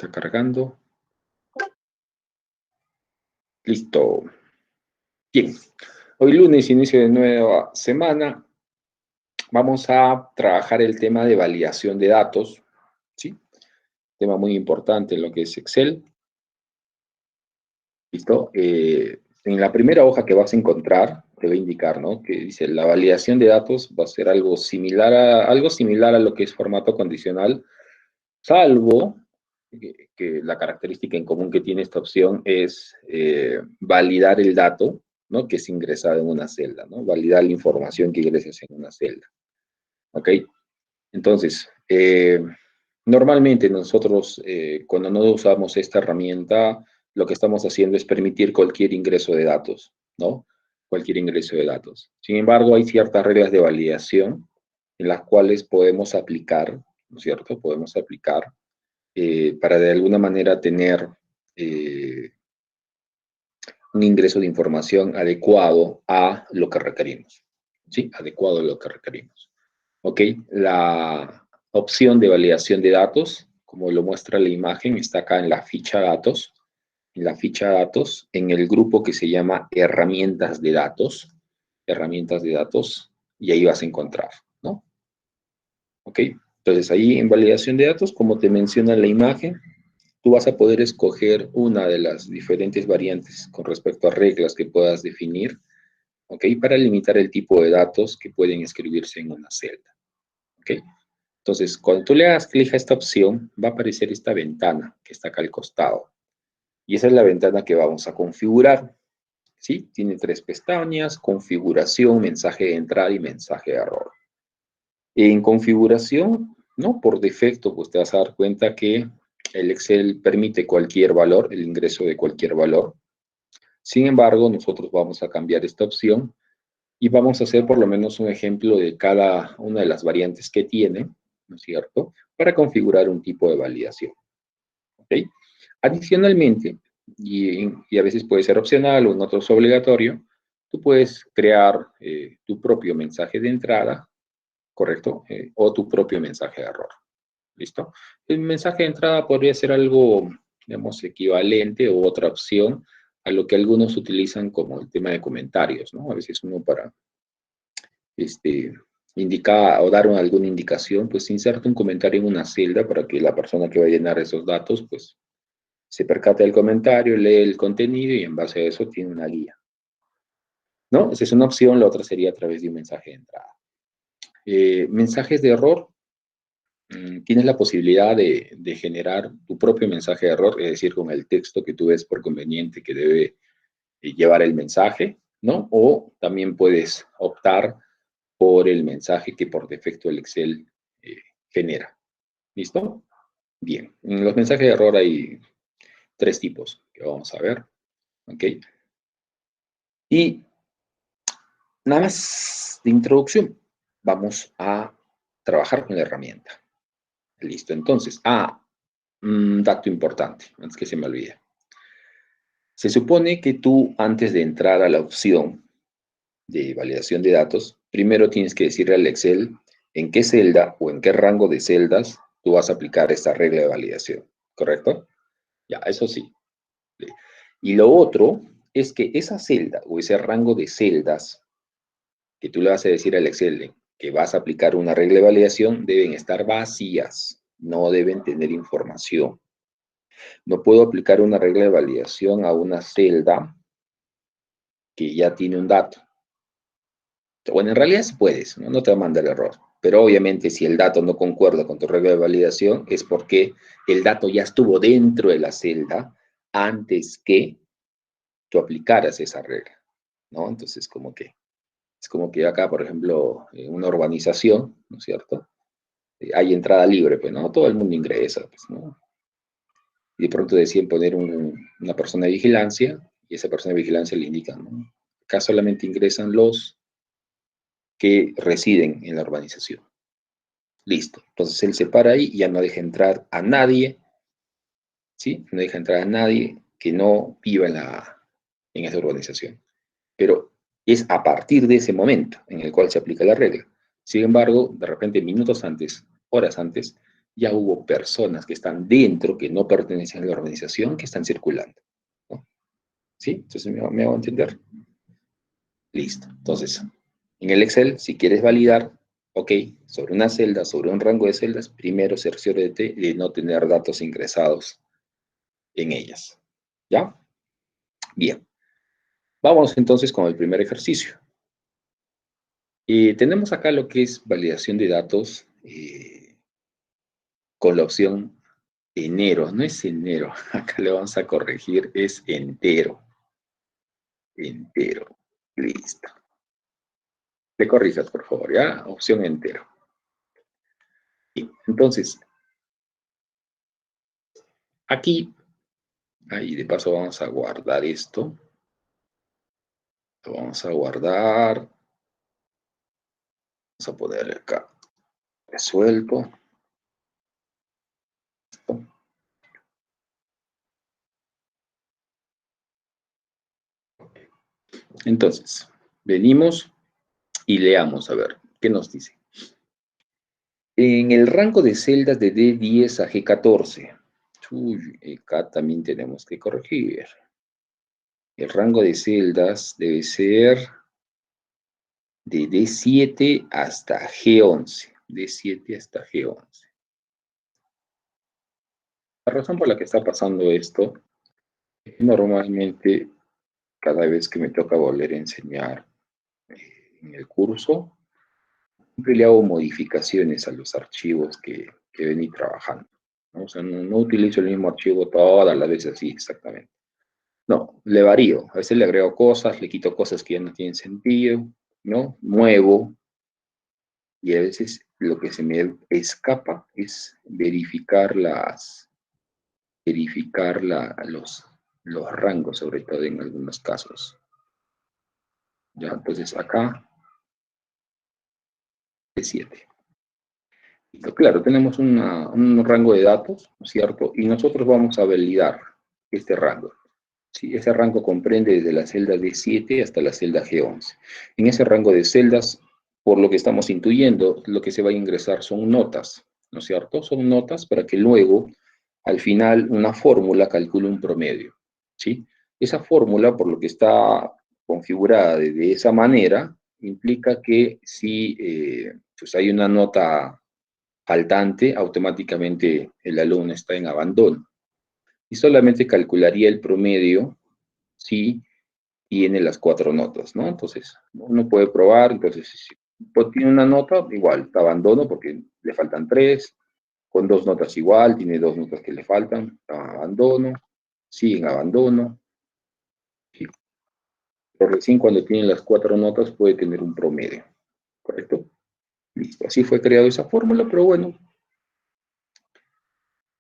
Está cargando. Listo. Bien. Hoy lunes, inicio de nueva semana. Vamos a trabajar el tema de validación de datos. ¿Sí? Tema muy importante en lo que es Excel. ¿Listo? En la primera hoja que vas a encontrar, te va a indicar, ¿no? Que dice, la validación de datos va a ser algo similar a lo que es formato condicional, salvo que la característica en común que tiene esta opción es validar el dato, ¿no? Que es ingresado en una celda, ¿no? Validar la información que ingresas en una celda. ¿Ok? Entonces, normalmente nosotros, cuando no usamos esta herramienta, lo que estamos haciendo es permitir cualquier ingreso de datos, ¿no? Cualquier ingreso de datos. Sin embargo, hay ciertas reglas de validación en las cuales podemos aplicar, ¿no es cierto? Podemos aplicar para de alguna manera tener un ingreso de información adecuado a lo que requerimos. ¿Sí? Adecuado a lo que requerimos. ¿Ok? La opción de validación de datos, como lo muestra la imagen, está acá en la ficha datos. En la ficha datos, en el grupo que se llama herramientas de datos. Herramientas de datos, y ahí vas a encontrar, ¿no? ¿Ok? Entonces ahí en validación de datos, como te menciona la imagen, tú vas a poder escoger una de las diferentes variantes con respecto a reglas que puedas definir, ¿ok? Para limitar el tipo de datos que pueden escribirse en una celda, ¿ok? Entonces, cuando tú le hagas clic a esta opción, va a aparecer esta ventana que está acá al costado. Y esa es la ventana que vamos a configurar, ¿sí? Tiene tres pestañas: configuración, mensaje de entrada y mensaje de error. En configuración, ¿no? Por defecto, pues te vas a dar cuenta que el Excel permite cualquier valor, el ingreso de cualquier valor. Sin embargo, nosotros vamos a cambiar esta opción y vamos a hacer por lo menos un ejemplo de cada una de las variantes que tiene, ¿no es cierto?, para configurar un tipo de validación. ¿Ok? Adicionalmente, y a veces puede ser opcional o en otros obligatorio, tú puedes crear tu propio mensaje de entrada, ¿correcto? O tu propio mensaje de error. ¿Listo? El mensaje de entrada podría ser algo, digamos, equivalente o otra opción a lo que algunos utilizan como el tema de comentarios, ¿no? A veces uno para indicar o dar alguna indicación, pues inserta un comentario en una celda para que la persona que va a llenar esos datos, pues se percate del comentario, lee el contenido y en base a eso tiene una guía, ¿no? Esa es una opción. La otra sería a través de un mensaje de entrada. Mensajes de error. Tienes la posibilidad de generar tu propio mensaje de error, es decir, con el texto que tú ves por conveniente que debe llevar el mensaje, ¿no? O también puedes optar por el mensaje que por defecto el Excel genera. ¿Listo? Bien. En los mensajes de error hay tres tipos que vamos a ver. ¿Ok? Y nada más de introducción. Vamos a trabajar con la herramienta. Listo. Entonces, dato importante, antes que se me olvide. Se supone que tú, antes de entrar a la opción de validación de datos, primero tienes que decirle al Excel en qué celda o en qué rango de celdas tú vas a aplicar esta regla de validación, ¿correcto? Ya, eso sí. Y lo otro es que esa celda o ese rango de celdas que tú le vas a decir al Excel que vas a aplicar una regla de validación deben estar vacías, no deben tener información. No puedo aplicar una regla de validación a una celda que ya tiene un dato. Bueno, en realidad sí puedes, ¿no? No te va a mandar error. Pero obviamente si el dato no concuerda con tu regla de validación es porque el dato ya estuvo dentro de la celda antes que tú aplicaras esa regla, ¿no? Entonces es como que acá, por ejemplo, en una urbanización, ¿no es cierto? Hay entrada libre, pues, ¿no? Todo el mundo ingresa, pues, ¿no? Y de pronto deciden poner una persona de vigilancia y esa persona de vigilancia le indica, ¿no? Acá solamente ingresan los que residen en la urbanización. Listo. Entonces él se para ahí y ya no deja entrar a nadie, ¿sí? No deja entrar a nadie que no viva en esa urbanización. Pero es a partir de ese momento en el cual se aplica la regla. Sin embargo, de repente, minutos antes, horas antes, ya hubo personas que están dentro, que no pertenecen a la organización, que están circulando, ¿no? ¿Sí? Entonces, ¿me hago entender? Listo. Entonces, en el Excel, si quieres validar, ok, sobre una celda, sobre un rango de celdas, primero cerciórate de no tener datos ingresados en ellas. ¿Ya? Bien. Vamos entonces con el primer ejercicio. Tenemos acá lo que es validación de datos con la opción enero. No es enero, acá le vamos a corregir, es entero. Entero. Listo. Te corrijas, por favor, ¿ya? Opción entero. Bien. Entonces, aquí, ahí de paso vamos a guardar esto. Lo vamos a guardar. Vamos a poner acá resuelto. Entonces, venimos y leamos, a ver, ¿qué nos dice? En el rango de celdas de D10 a G14. Uy, acá también tenemos que corregir. El rango de celdas debe ser de D7 hasta G11. D7 hasta G11. La razón por la que está pasando esto es que normalmente cada vez que me toca volver a enseñar en el curso, siempre le hago modificaciones a los archivos que vení trabajando, ¿no? O sea, no utilizo el mismo archivo todas las veces así exactamente. No, le varío. A veces le agrego cosas, le quito cosas que ya no tienen sentido, ¿no? Muevo, y a veces lo que se me escapa es verificar los rangos, sobre todo en algunos casos. Ya, entonces acá es 7. Claro, tenemos un rango de datos, ¿no es cierto? Y nosotros vamos a validar este rango. ¿Sí? Ese rango comprende desde la celda D7 hasta la celda G11. En ese rango de celdas, por lo que estamos intuyendo, lo que se va a ingresar son notas, ¿no es cierto? Son notas para que luego, al final, una fórmula calcule un promedio, ¿sí? Esa fórmula, por lo que está configurada de esa manera, implica que si pues hay una nota faltante, automáticamente el alumno está en abandono. Y solamente calcularía el promedio si tiene las 4 notas, ¿no? Entonces, uno puede probar, entonces, si tiene una nota, igual, te abandono porque le faltan 3, con 2 notas igual, tiene 2 notas que le faltan, abandono, sigue en abandono, sí. Pero recién cuando tiene las 4 notas puede tener un promedio, ¿correcto? Listo, así fue creado esa fórmula, pero bueno,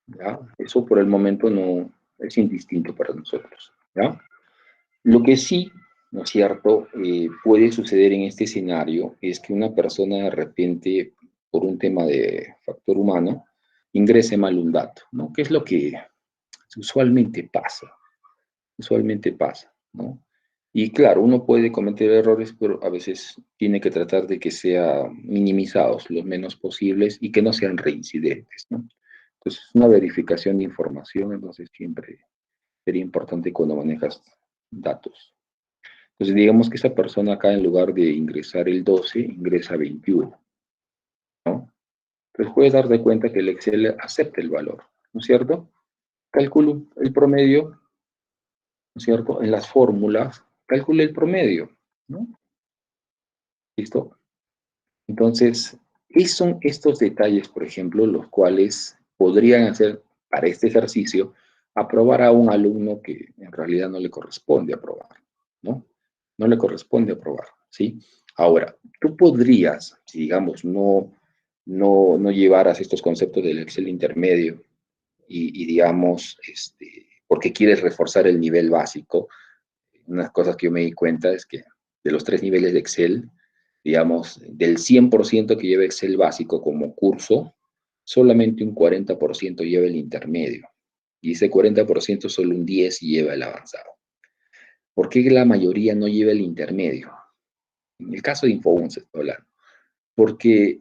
¿ya? Eso por el momento no es indistinto para nosotros, ¿ya? Lo que sí, ¿no es cierto?, puede suceder en este escenario es que una persona de repente, por un tema de factor humano, ingrese mal un dato, ¿no? Que es lo que usualmente pasa, ¿no? Y claro, uno puede cometer errores, pero a veces tiene que tratar de que sean minimizados lo menos posibles y que no sean reincidentes, ¿no? Entonces, una verificación de información, entonces siempre sería importante cuando manejas datos. Entonces, digamos que esa persona acá, en lugar de ingresar el 12, ingresa 21, ¿no? Entonces, puedes darte cuenta que el Excel acepta el valor, ¿no es cierto? Calculo el promedio, ¿no es cierto? En las fórmulas, calcule el promedio, ¿no? ¿Listo? Entonces, ¿qué son estos detalles, por ejemplo, los cuales podrían hacer para este ejercicio aprobar a un alumno que en realidad no le corresponde aprobar, ¿no? No le corresponde aprobar, ¿sí? Ahora, tú podrías, si digamos no llevaras estos conceptos del Excel intermedio y digamos, porque quieres reforzar el nivel básico, unas cosas que yo me di cuenta es que de los 3 niveles de Excel, digamos, del 100% que lleva Excel básico como curso, solamente un 40% lleva el intermedio. Y ese 40% solo un 10 lleva el avanzado. ¿Por qué la mayoría no lleva el intermedio? En el caso de Infobonus estoy hablando. Porque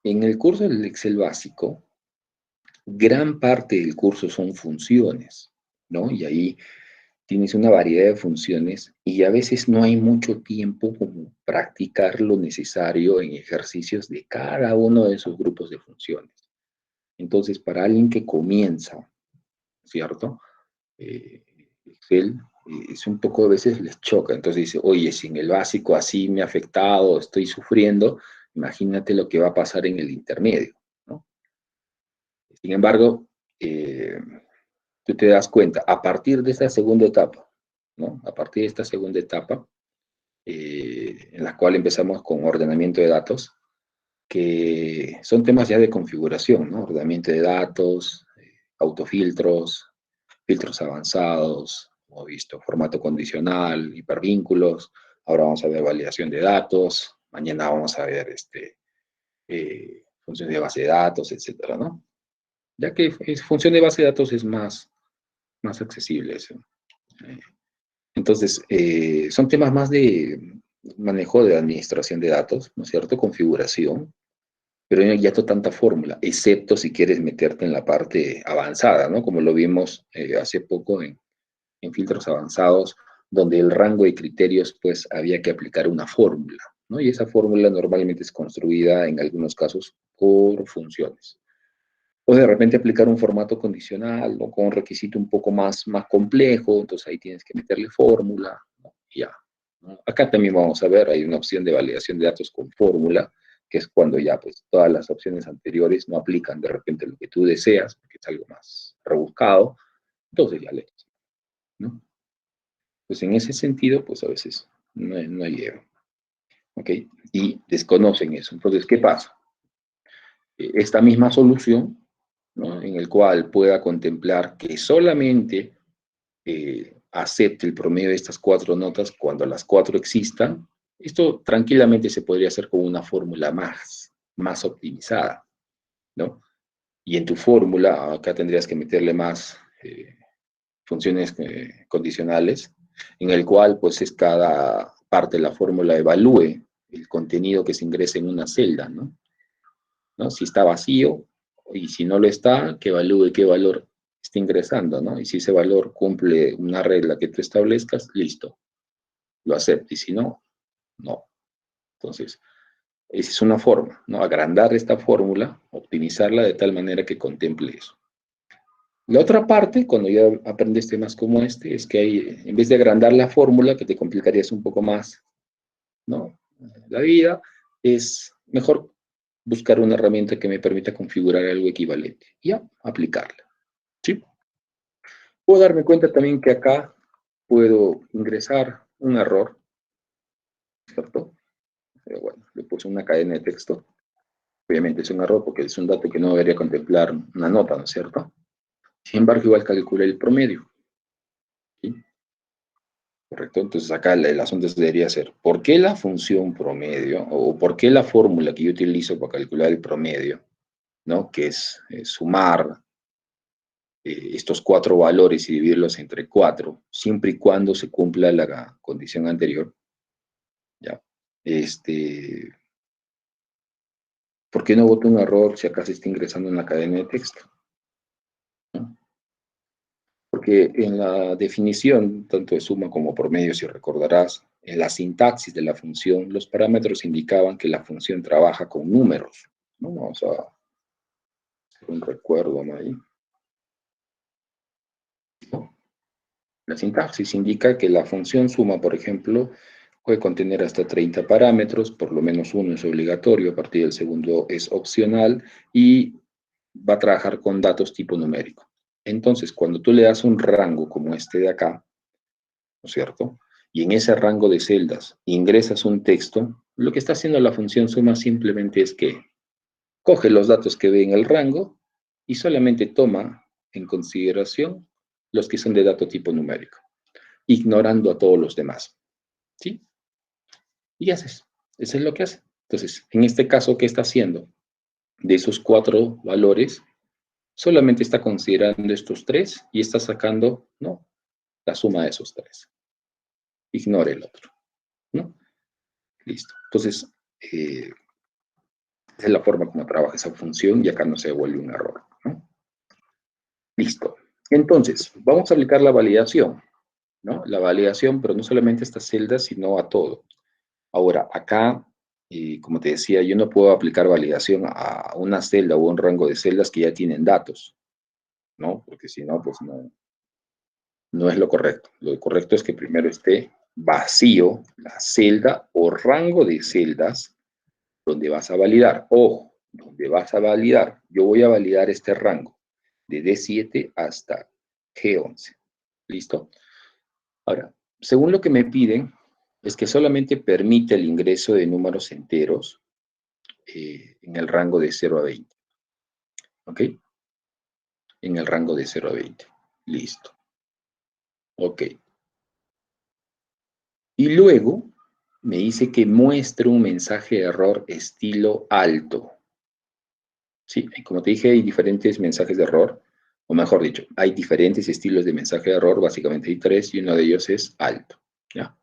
en el curso del Excel básico, Gran parte del curso son funciones, ¿no? Y ahí tienes una variedad de funciones y a veces no hay mucho tiempo como practicar lo necesario en ejercicios de cada uno de esos grupos de funciones. Entonces, para alguien que comienza, ¿cierto? Eh, Excel es un poco, a veces les choca. Entonces dice, oye, si en el básico así me ha afectado, estoy sufriendo, imagínate lo que va a pasar en el intermedio, ¿no? Sin embargo, eh, tú te das cuenta, a partir de esta segunda etapa, ¿no? A partir de esta segunda etapa, en la cual empezamos con ordenamiento de datos, que son temas ya de configuración, ¿no? Ordenamiento de datos, autofiltros, filtros avanzados, hemos visto formato condicional, hipervínculos, ahora vamos a ver validación de datos, mañana vamos a ver funciones de base de datos, etcétera, ¿no? Ya que función de base de datos es más accesible eso. Entonces, son temas más de manejo de administración de datos, ¿no es cierto? Configuración, pero no hay ya tanta fórmula, excepto si quieres meterte en la parte avanzada, ¿no? Como lo vimos hace poco en filtros avanzados, donde el rango de criterios, pues, había que aplicar una fórmula, ¿no? Y esa fórmula normalmente es construida, en algunos casos, por funciones. O de repente aplicar un formato condicional, ¿no? Con un requisito un poco más complejo, entonces ahí tienes que meterle fórmula, ¿no? Y ya, ¿no? Acá también vamos a ver, hay una opción de validación de datos con fórmula, que es cuando ya pues todas las opciones anteriores no aplican de repente lo que tú deseas, porque es algo más rebuscado, entonces ya le, ¿no? Pues en ese sentido, pues a veces no llegan, ¿ok? Y desconocen eso. Entonces, ¿qué pasa? Esta misma solución, ¿no? En el cual pueda contemplar que solamente acepte el promedio de estas cuatro notas cuando las cuatro existan, esto tranquilamente se podría hacer con una fórmula más optimizada, ¿no? Y en tu fórmula, acá tendrías que meterle más funciones condicionales, en el cual pues es cada parte de la fórmula evalúe el contenido que se ingresa en una celda, ¿no? ¿No? Si está vacío y si no lo está, que evalúe qué valor está ingresando, ¿no? Y si ese valor cumple una regla que tú establezcas, listo, lo acepta. Y si no, no. Entonces, esa es una forma, ¿no? Agrandar esta fórmula, optimizarla de tal manera que contemple eso. La otra parte, cuando ya aprendes temas como este, es que hay, en vez de agrandar la fórmula, que te complicarías un poco más, ¿no? La vida, es mejor buscar una herramienta que me permita configurar algo equivalente y ya, aplicarla. ¿Sí? Puedo darme cuenta también que acá puedo ingresar un error, ¿cierto? Pero bueno, le puse una cadena de texto. Obviamente es un error porque es un dato que no debería contemplar una nota, ¿no es cierto? Sin embargo, igual calculé el promedio. ¿Sí? Correcto. Entonces acá el asunto debería ser, ¿por qué la función promedio o por qué la fórmula que yo utilizo para calcular el promedio, ¿no? Que es sumar estos cuatro valores y dividirlos entre cuatro, siempre y cuando se cumpla la condición anterior, ¿ya? ¿Por qué no boto un error si acá se está ingresando en la cadena de texto? ¿No? Porque en la definición, tanto de suma como promedio, si recordarás, en la sintaxis de la función, los parámetros indicaban que la función trabaja con números, ¿no? Vamos a hacer un recuerdo ahí. La sintaxis indica que la función suma, por ejemplo, puede contener hasta 30 parámetros, por lo menos uno es obligatorio, a partir del segundo es opcional y va a trabajar con datos tipo numérico. Entonces, cuando tú le das un rango como este de acá, ¿no es cierto? Y en ese rango de celdas ingresas un texto, lo que está haciendo la función suma simplemente es que coge los datos que ve en el rango y solamente toma en consideración los que son de dato tipo numérico, ignorando a todos los demás. ¿Sí? Y haces. Eso es lo que hace. Entonces, en este caso, ¿qué está haciendo? De esos cuatro valores, solamente está considerando estos tres y está sacando, ¿no? La suma de esos tres. Ignore el otro, ¿no? Listo. Entonces, esa es la forma como trabaja esa función y acá no se devuelve un error, ¿no? Listo. Entonces, vamos a aplicar la validación, ¿no? La validación, pero no solamente a estas celdas, sino a todo. Ahora, acá, como te decía, yo no puedo aplicar validación a una celda o un rango de celdas que ya tienen datos, ¿no? Porque si no, pues no es lo correcto. Lo correcto es que primero esté vacío la celda o rango de celdas donde vas a validar. Ojo, donde vas a validar. Yo voy a validar este rango de D7 hasta G11. ¿Listo? Ahora, según lo que me piden, es que solamente permite el ingreso de números enteros en el rango de 0 a 20. ¿Ok? En el rango de 0 a 20. Listo. Ok. Y luego me dice que muestre un mensaje de error estilo alto. Sí, y como te dije, hay diferentes mensajes de error, o mejor dicho, hay diferentes estilos de mensaje de error, básicamente hay tres, y uno de ellos es alto. ¿Ya?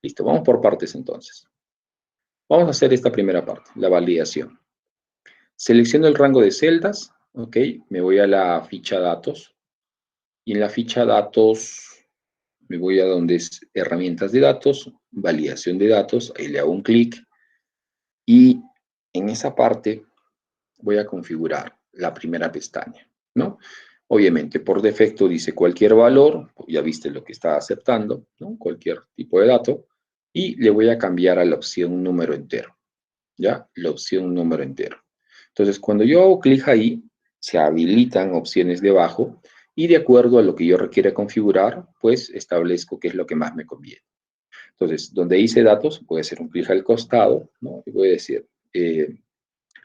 Listo, vamos por partes entonces. Vamos a hacer esta primera parte, la validación. Selecciono el rango de celdas, ok, me voy a la ficha datos, y en la ficha datos me voy a donde es herramientas de datos, validación de datos, ahí le hago un clic, y en esa parte voy a configurar la primera pestaña, ¿no? Obviamente, por defecto dice cualquier valor, ya viste lo que está aceptando, ¿no? Cualquier tipo de dato, y le voy a cambiar a la opción número entero, ¿ya? La opción número entero. Entonces, cuando yo hago clic ahí, se habilitan opciones debajo, y de acuerdo a lo que yo requiera configurar, pues establezco qué es lo que más me conviene. Entonces, donde dice datos, voy a hacer un clic al costado, ¿no? Y voy a decir,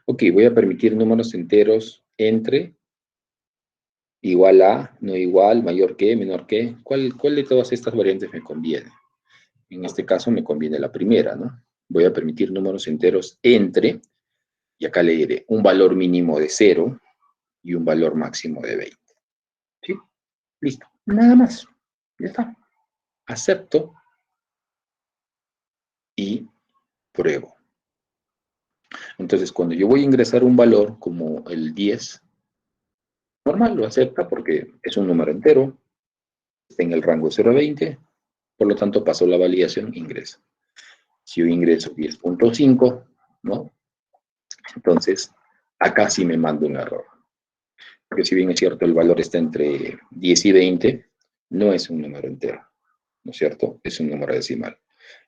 ok, voy a permitir números enteros entre igual a, no igual, mayor que, menor que. ¿Cuál de todas estas variantes me conviene? En este caso me conviene la primera, ¿no? Voy a permitir números enteros entre, y acá le diré un valor mínimo de 0 y un valor máximo de 20. ¿Sí? Listo. Nada más. Ya está. Acepto y pruebo. Entonces, cuando yo voy a ingresar un valor como el 10, normal lo acepta porque es un número entero, está en el rango 0 a 20, por lo tanto pasó la validación, ingresa. Si yo ingreso 10.5, ¿no? Entonces, acá sí me manda un error. Porque si bien es cierto, el valor está entre 10 y 20, no es un número entero, ¿no es cierto? Es un número decimal.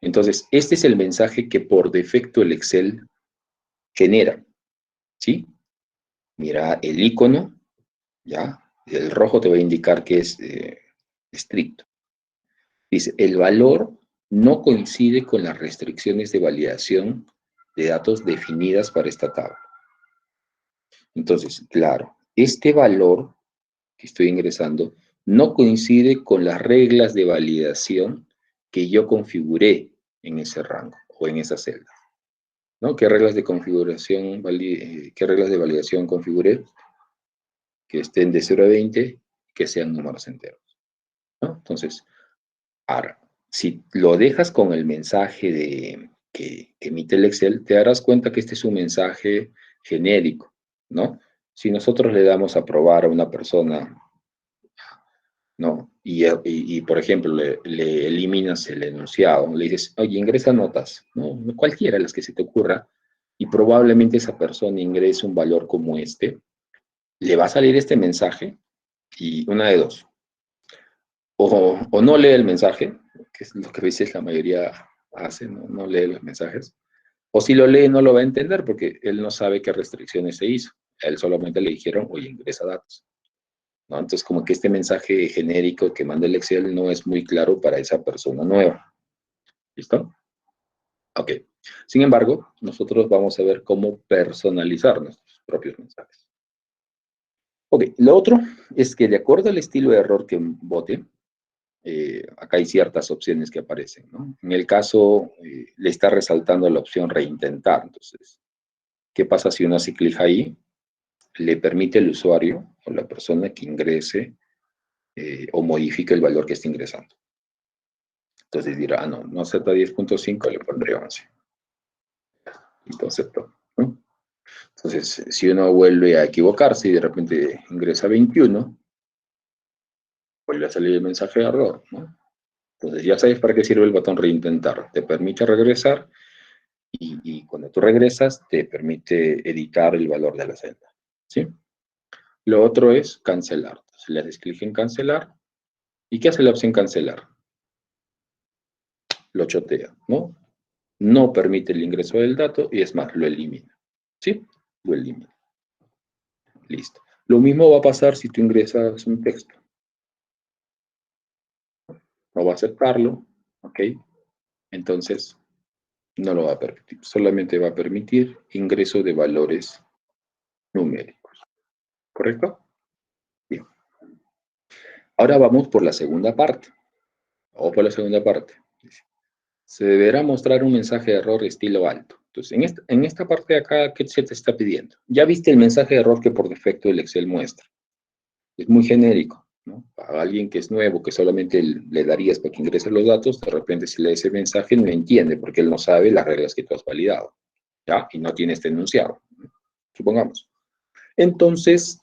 Entonces, este es el mensaje que por defecto el Excel genera, ¿sí? Mira el icono, ¿ya? El rojo te va a indicar que es estricto. Dice, el valor no coincide con las restricciones de validación de datos definidas para esta tabla. Entonces, claro, este valor que estoy ingresando no coincide con las reglas de validación que yo configuré en ese rango o en esa celda, ¿no? ¿Qué reglas de configuración, qué reglas de validación configuré? Que estén de 0 a 20, que sean números enteros, ¿no? Entonces, ahora, si lo dejas con el mensaje que emite el Excel, te darás cuenta que este es un mensaje genérico, ¿no? Si nosotros le damos a probar a una persona, ¿no? Y, por ejemplo, le eliminas el enunciado, le dices, oye, ingresa notas, ¿no? Cualquiera de las que se te ocurra, y probablemente esa persona ingrese un valor como este, le va a salir este mensaje, y una de dos. O no lee el mensaje, que es lo que a veces la mayoría hace, no lee los mensajes, o si lo lee no lo va a entender porque él no sabe qué restricciones se hizo. A él solamente le dijeron, oye, ingresa datos, ¿no? Entonces, como que este mensaje genérico que manda el Excel no es muy claro para esa persona nueva. ¿Listo? Ok. Sin embargo, nosotros vamos a ver cómo personalizar nuestros propios mensajes. Ok, lo otro es que de acuerdo al estilo de error que vote, acá hay ciertas opciones que aparecen, ¿no? En el caso, le está resaltando la opción reintentar. Entonces, ¿qué pasa si uno hace clic ahí? Le permite al usuario o la persona que ingrese o modifique el valor que está ingresando. Entonces dirá, ah, no acepta 10.5, le pondré 11. Listo, aceptó, ¿no? Entonces, si uno vuelve a equivocarse y de repente ingresa 21, vuelve a salir el mensaje de error, ¿no? Entonces ya sabes para qué sirve el botón reintentar. Te permite regresar y cuando tú regresas te permite editar el valor de la celda, ¿sí? Lo otro es cancelar. Entonces le haces clic en cancelar. ¿Y qué hace la opción cancelar? Lo chotea, ¿no? No permite el ingreso del dato y es más, lo elimina, ¿sí? Lo elimina. Listo. Lo mismo va a pasar si tú ingresas un texto. No va a aceptarlo, ¿ok? Entonces, no lo va a permitir. Solamente va a permitir ingreso de valores numéricos, ¿correcto? Bien. Ahora vamos por la segunda parte. Vamos por la segunda parte. Se deberá mostrar un mensaje de error estilo alto. Entonces, en esta parte de acá, ¿qué se te está pidiendo? Ya viste el mensaje de error que por defecto el Excel muestra. Es muy genérico, ¿no? Para alguien que es nuevo, que solamente le darías para que ingrese los datos, de repente si lee ese mensaje no entiende porque él no sabe las reglas que tú has validado, ¿ya? Y no tiene este enunciado, ¿no? Supongamos. Entonces,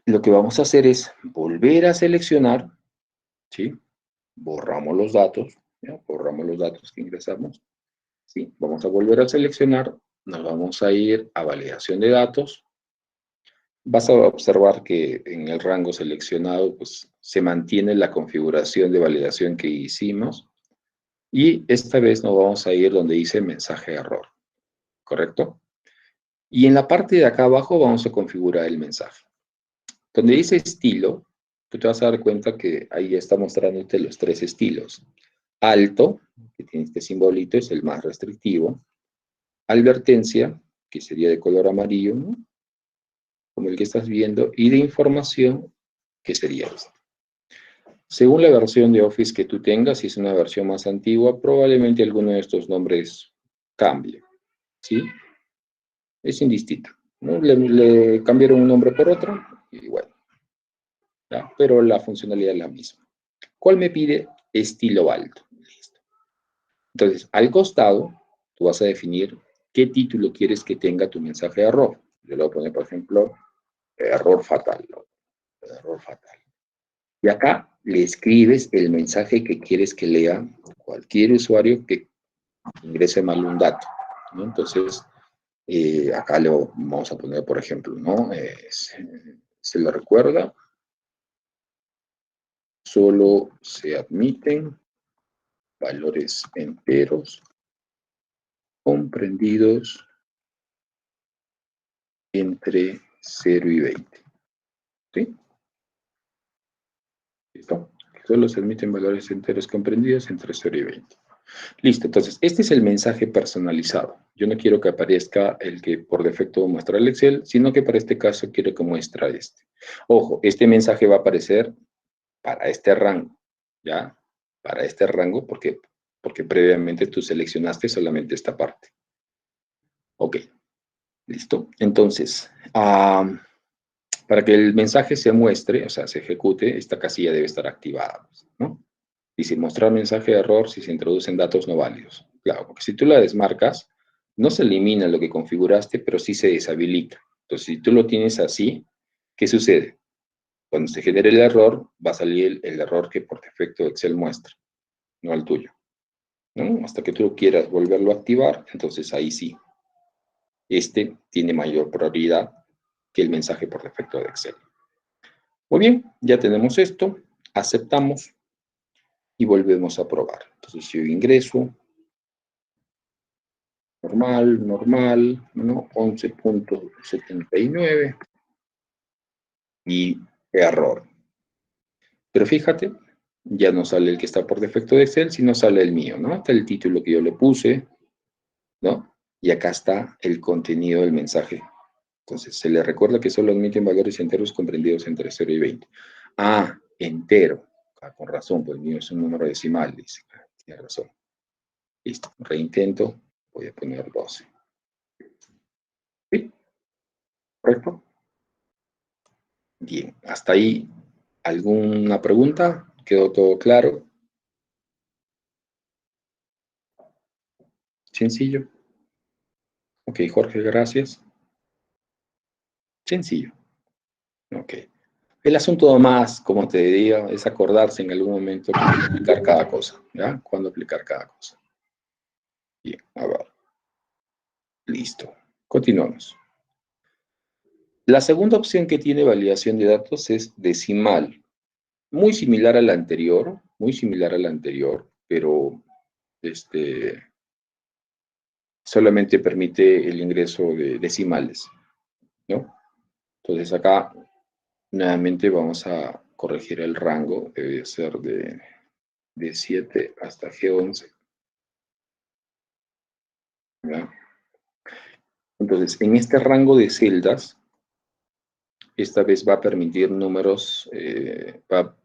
lo que vamos a hacer es volver a seleccionar, ¿sí? Borramos los datos, ¿ya? Borramos los datos que ingresamos, ¿sí? Vamos a volver a seleccionar, nos vamos a ir a validación de datos. Vas a observar que en el rango seleccionado pues, se mantiene la configuración de validación que hicimos y esta vez nos vamos a ir donde dice mensaje de error, ¿correcto? Y en la parte de acá abajo vamos a configurar el mensaje. Donde dice estilo, tú te vas a dar cuenta que ahí está mostrándote los tres estilos. Alto, que tiene este simbolito, es el más restrictivo. Advertencia, que sería de color amarillo, ¿no? Como el que estás viendo, y de información, que sería este. Según la versión de Office que tú tengas, si es una versión más antigua, probablemente alguno de estos nombres cambie, ¿sí? Es indistinto, ¿no? Le cambiaron un nombre por otro, y bueno, ¿ya? Pero la funcionalidad es la misma. ¿Cuál me pide? Estilo alto. Listo. Entonces, al costado, tú vas a definir qué título quieres que tenga tu mensaje de error. Yo le voy a poner, por ejemplo, error fatal, ¿no? Error fatal. Y acá le escribes el mensaje que quieres que lea cualquier usuario que ingrese mal un dato, ¿no? Entonces, acá le vamos a poner, por ejemplo, ¿no? Se le recuerda, solo se admiten valores enteros comprendidos entre 0 y 20. ¿Sí? ¿Listo? Solo se admiten valores enteros comprendidos entre 0 y 20. Listo, entonces, este es el mensaje personalizado. Yo no quiero que aparezca el que por defecto muestra el Excel, sino que para este caso quiero que muestre este. Ojo, este mensaje va a aparecer para este rango, ¿ya? Para este rango, porque previamente tú seleccionaste solamente esta parte. Ok, listo. Entonces, para que el mensaje se muestre, o sea, se ejecute, esta casilla debe estar activada, ¿no? Dice mostrar mensaje de error si se introducen datos no válidos. Claro, porque si tú la desmarcas, no se elimina lo que configuraste, pero sí se deshabilita. Entonces, si tú lo tienes así, ¿qué sucede? Cuando se genere el error, va a salir el error que por defecto Excel muestra, no el tuyo, ¿no? Hasta que tú quieras volverlo a activar, entonces ahí sí. Este tiene mayor prioridad que el mensaje por defecto de Excel. Muy bien, ya tenemos esto, aceptamos y volvemos a probar. Entonces, si yo ingreso, normal, ¿no? 11.79 y error. Pero fíjate, ya no sale el que está por defecto de Excel, sino sale el mío, ¿no? Está el título que yo le puse, ¿no? Y acá está el contenido del mensaje. Entonces, se le recuerda que solo admiten valores enteros comprendidos entre 0 y 20. Ah, entero. Ah, con razón, pues el mío es un número decimal, dice. Tiene razón. Listo, reintento, voy a poner 12. ¿Sí? ¿Correcto? Bien, hasta ahí, ¿alguna pregunta? ¿Quedó todo claro? Sencillo. Ok, Jorge, gracias. Sencillo. Ok. El asunto más, como te diría, es acordarse en algún momento cuándo aplicar cada cosa, ¿ya? Cuándo aplicar cada cosa. Bien, a ver, listo. Continuamos. La segunda opción que tiene validación de datos es decimal. Muy similar a la anterior, pero solamente permite el ingreso de decimales, ¿no? Entonces acá nuevamente vamos a corregir el rango, debe ser de 7 hasta G11, ¿ya? Entonces, en este rango de celdas, esta vez va a permitir números, va a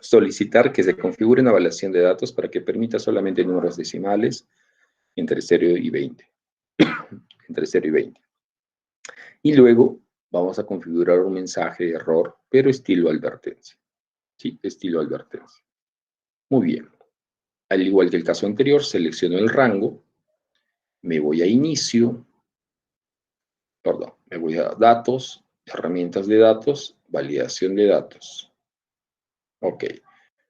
solicitar que se configure una evaluación de datos para que permita solamente números decimales entre 0 y 20. Entre 0 y 20. Y luego vamos a configurar un mensaje de error, pero estilo advertencia. Sí, estilo advertencia. Muy bien. Al igual que el caso anterior, selecciono el rango, me voy a inicio, perdón, me voy a datos, herramientas de datos, validación de datos. Ok.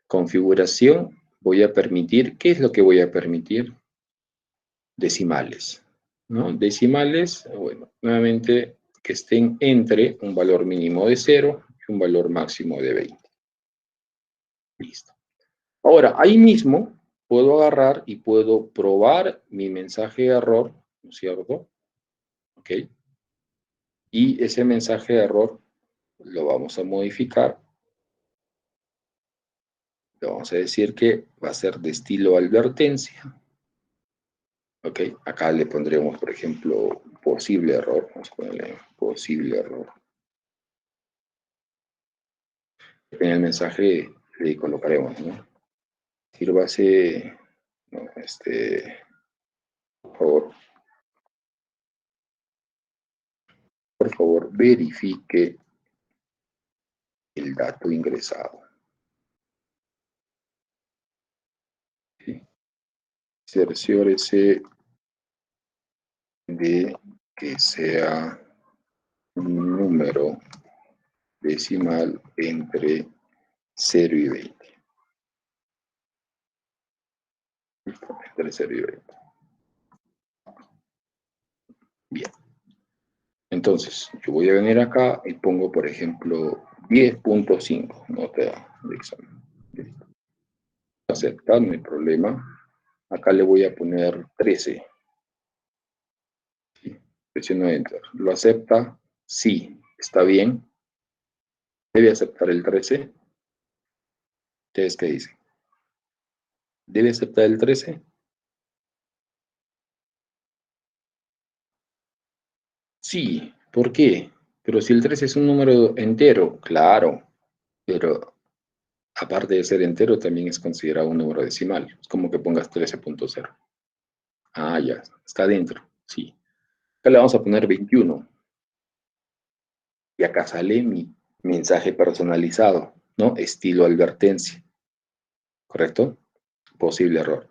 Configuración, voy a permitir, ¿qué es lo que voy a permitir? Decimales, ¿no? Decimales, bueno, nuevamente que estén entre un valor mínimo de 0 y un valor máximo de 20. Listo. Ahora, ahí mismo puedo agarrar y puedo probar mi mensaje de error, ¿no es cierto? ¿Ok? Y ese mensaje de error lo vamos a modificar. Le vamos a decir que va a ser de estilo advertencia. ¿Ok? Acá le pondremos, por ejemplo, posible error. Vamos a ponerle posible error. En el mensaje le colocaremos, ¿no? Sírvase, no, por favor, verifique el dato ingresado. ¿Sí? Cerciórese de que sea un número decimal entre 0 y 20. Entre 0 y 20. Bien. Entonces, yo voy a venir acá y pongo, por ejemplo, 10.5, nota de examen. Listo. Aceptar, no hay problema. Acá le voy a poner 13. ¿Sí? Presiono Enter. ¿Lo acepta? Sí. ¿Está bien? ¿Debe aceptar el 13? ¿Ustedes qué dicen? ¿Debe aceptar el 13? Sí. ¿Por qué? Pero si el 13 es un número entero, claro. Pero aparte de ser entero, también es considerado un número decimal. Es como que pongas 13.0. Ah, ya. Está dentro. Sí. Acá le vamos a poner 21. Y acá sale mi mensaje personalizado, ¿no? Estilo advertencia. ¿Correcto? Posible error.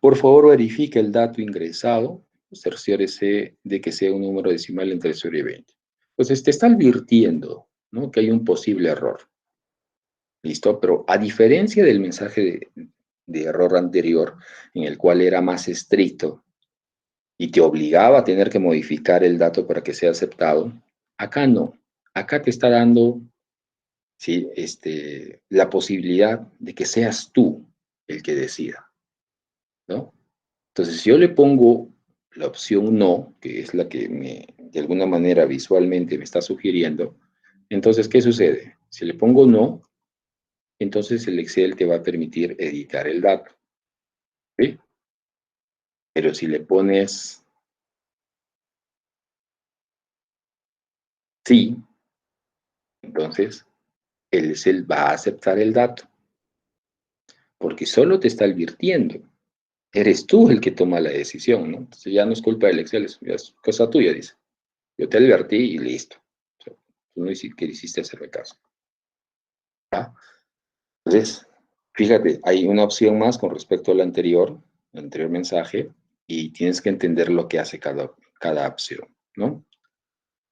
Por favor, verifique el dato ingresado. Cerciórese de que sea un número decimal entre 0 y 20. Entonces, te está advirtiendo, ¿no? Que hay un posible error. ¿Listo? Pero a diferencia del mensaje de error anterior, en el cual era más estricto y te obligaba a tener que modificar el dato para que sea aceptado, acá no. Acá te está dando, ¿sí? La posibilidad de que seas tú el que decida, ¿no? Entonces, si yo le pongo la opción no, que es la que de alguna manera visualmente me está sugiriendo, entonces, ¿qué sucede? Si le pongo no, entonces el Excel te va a permitir editar el dato, ¿sí? Pero si le pones sí, entonces el Excel va a aceptar el dato, porque solo te está advirtiendo. Eres tú el que toma la decisión, ¿no? Entonces ya no es culpa del Excel, es cosa tuya, dice. Yo te advertí y listo. O sea, tú no quisiste hacerme caso. ¿Ya? Entonces, fíjate, hay una opción más con respecto al anterior mensaje, y tienes que entender lo que hace cada opción, ¿no?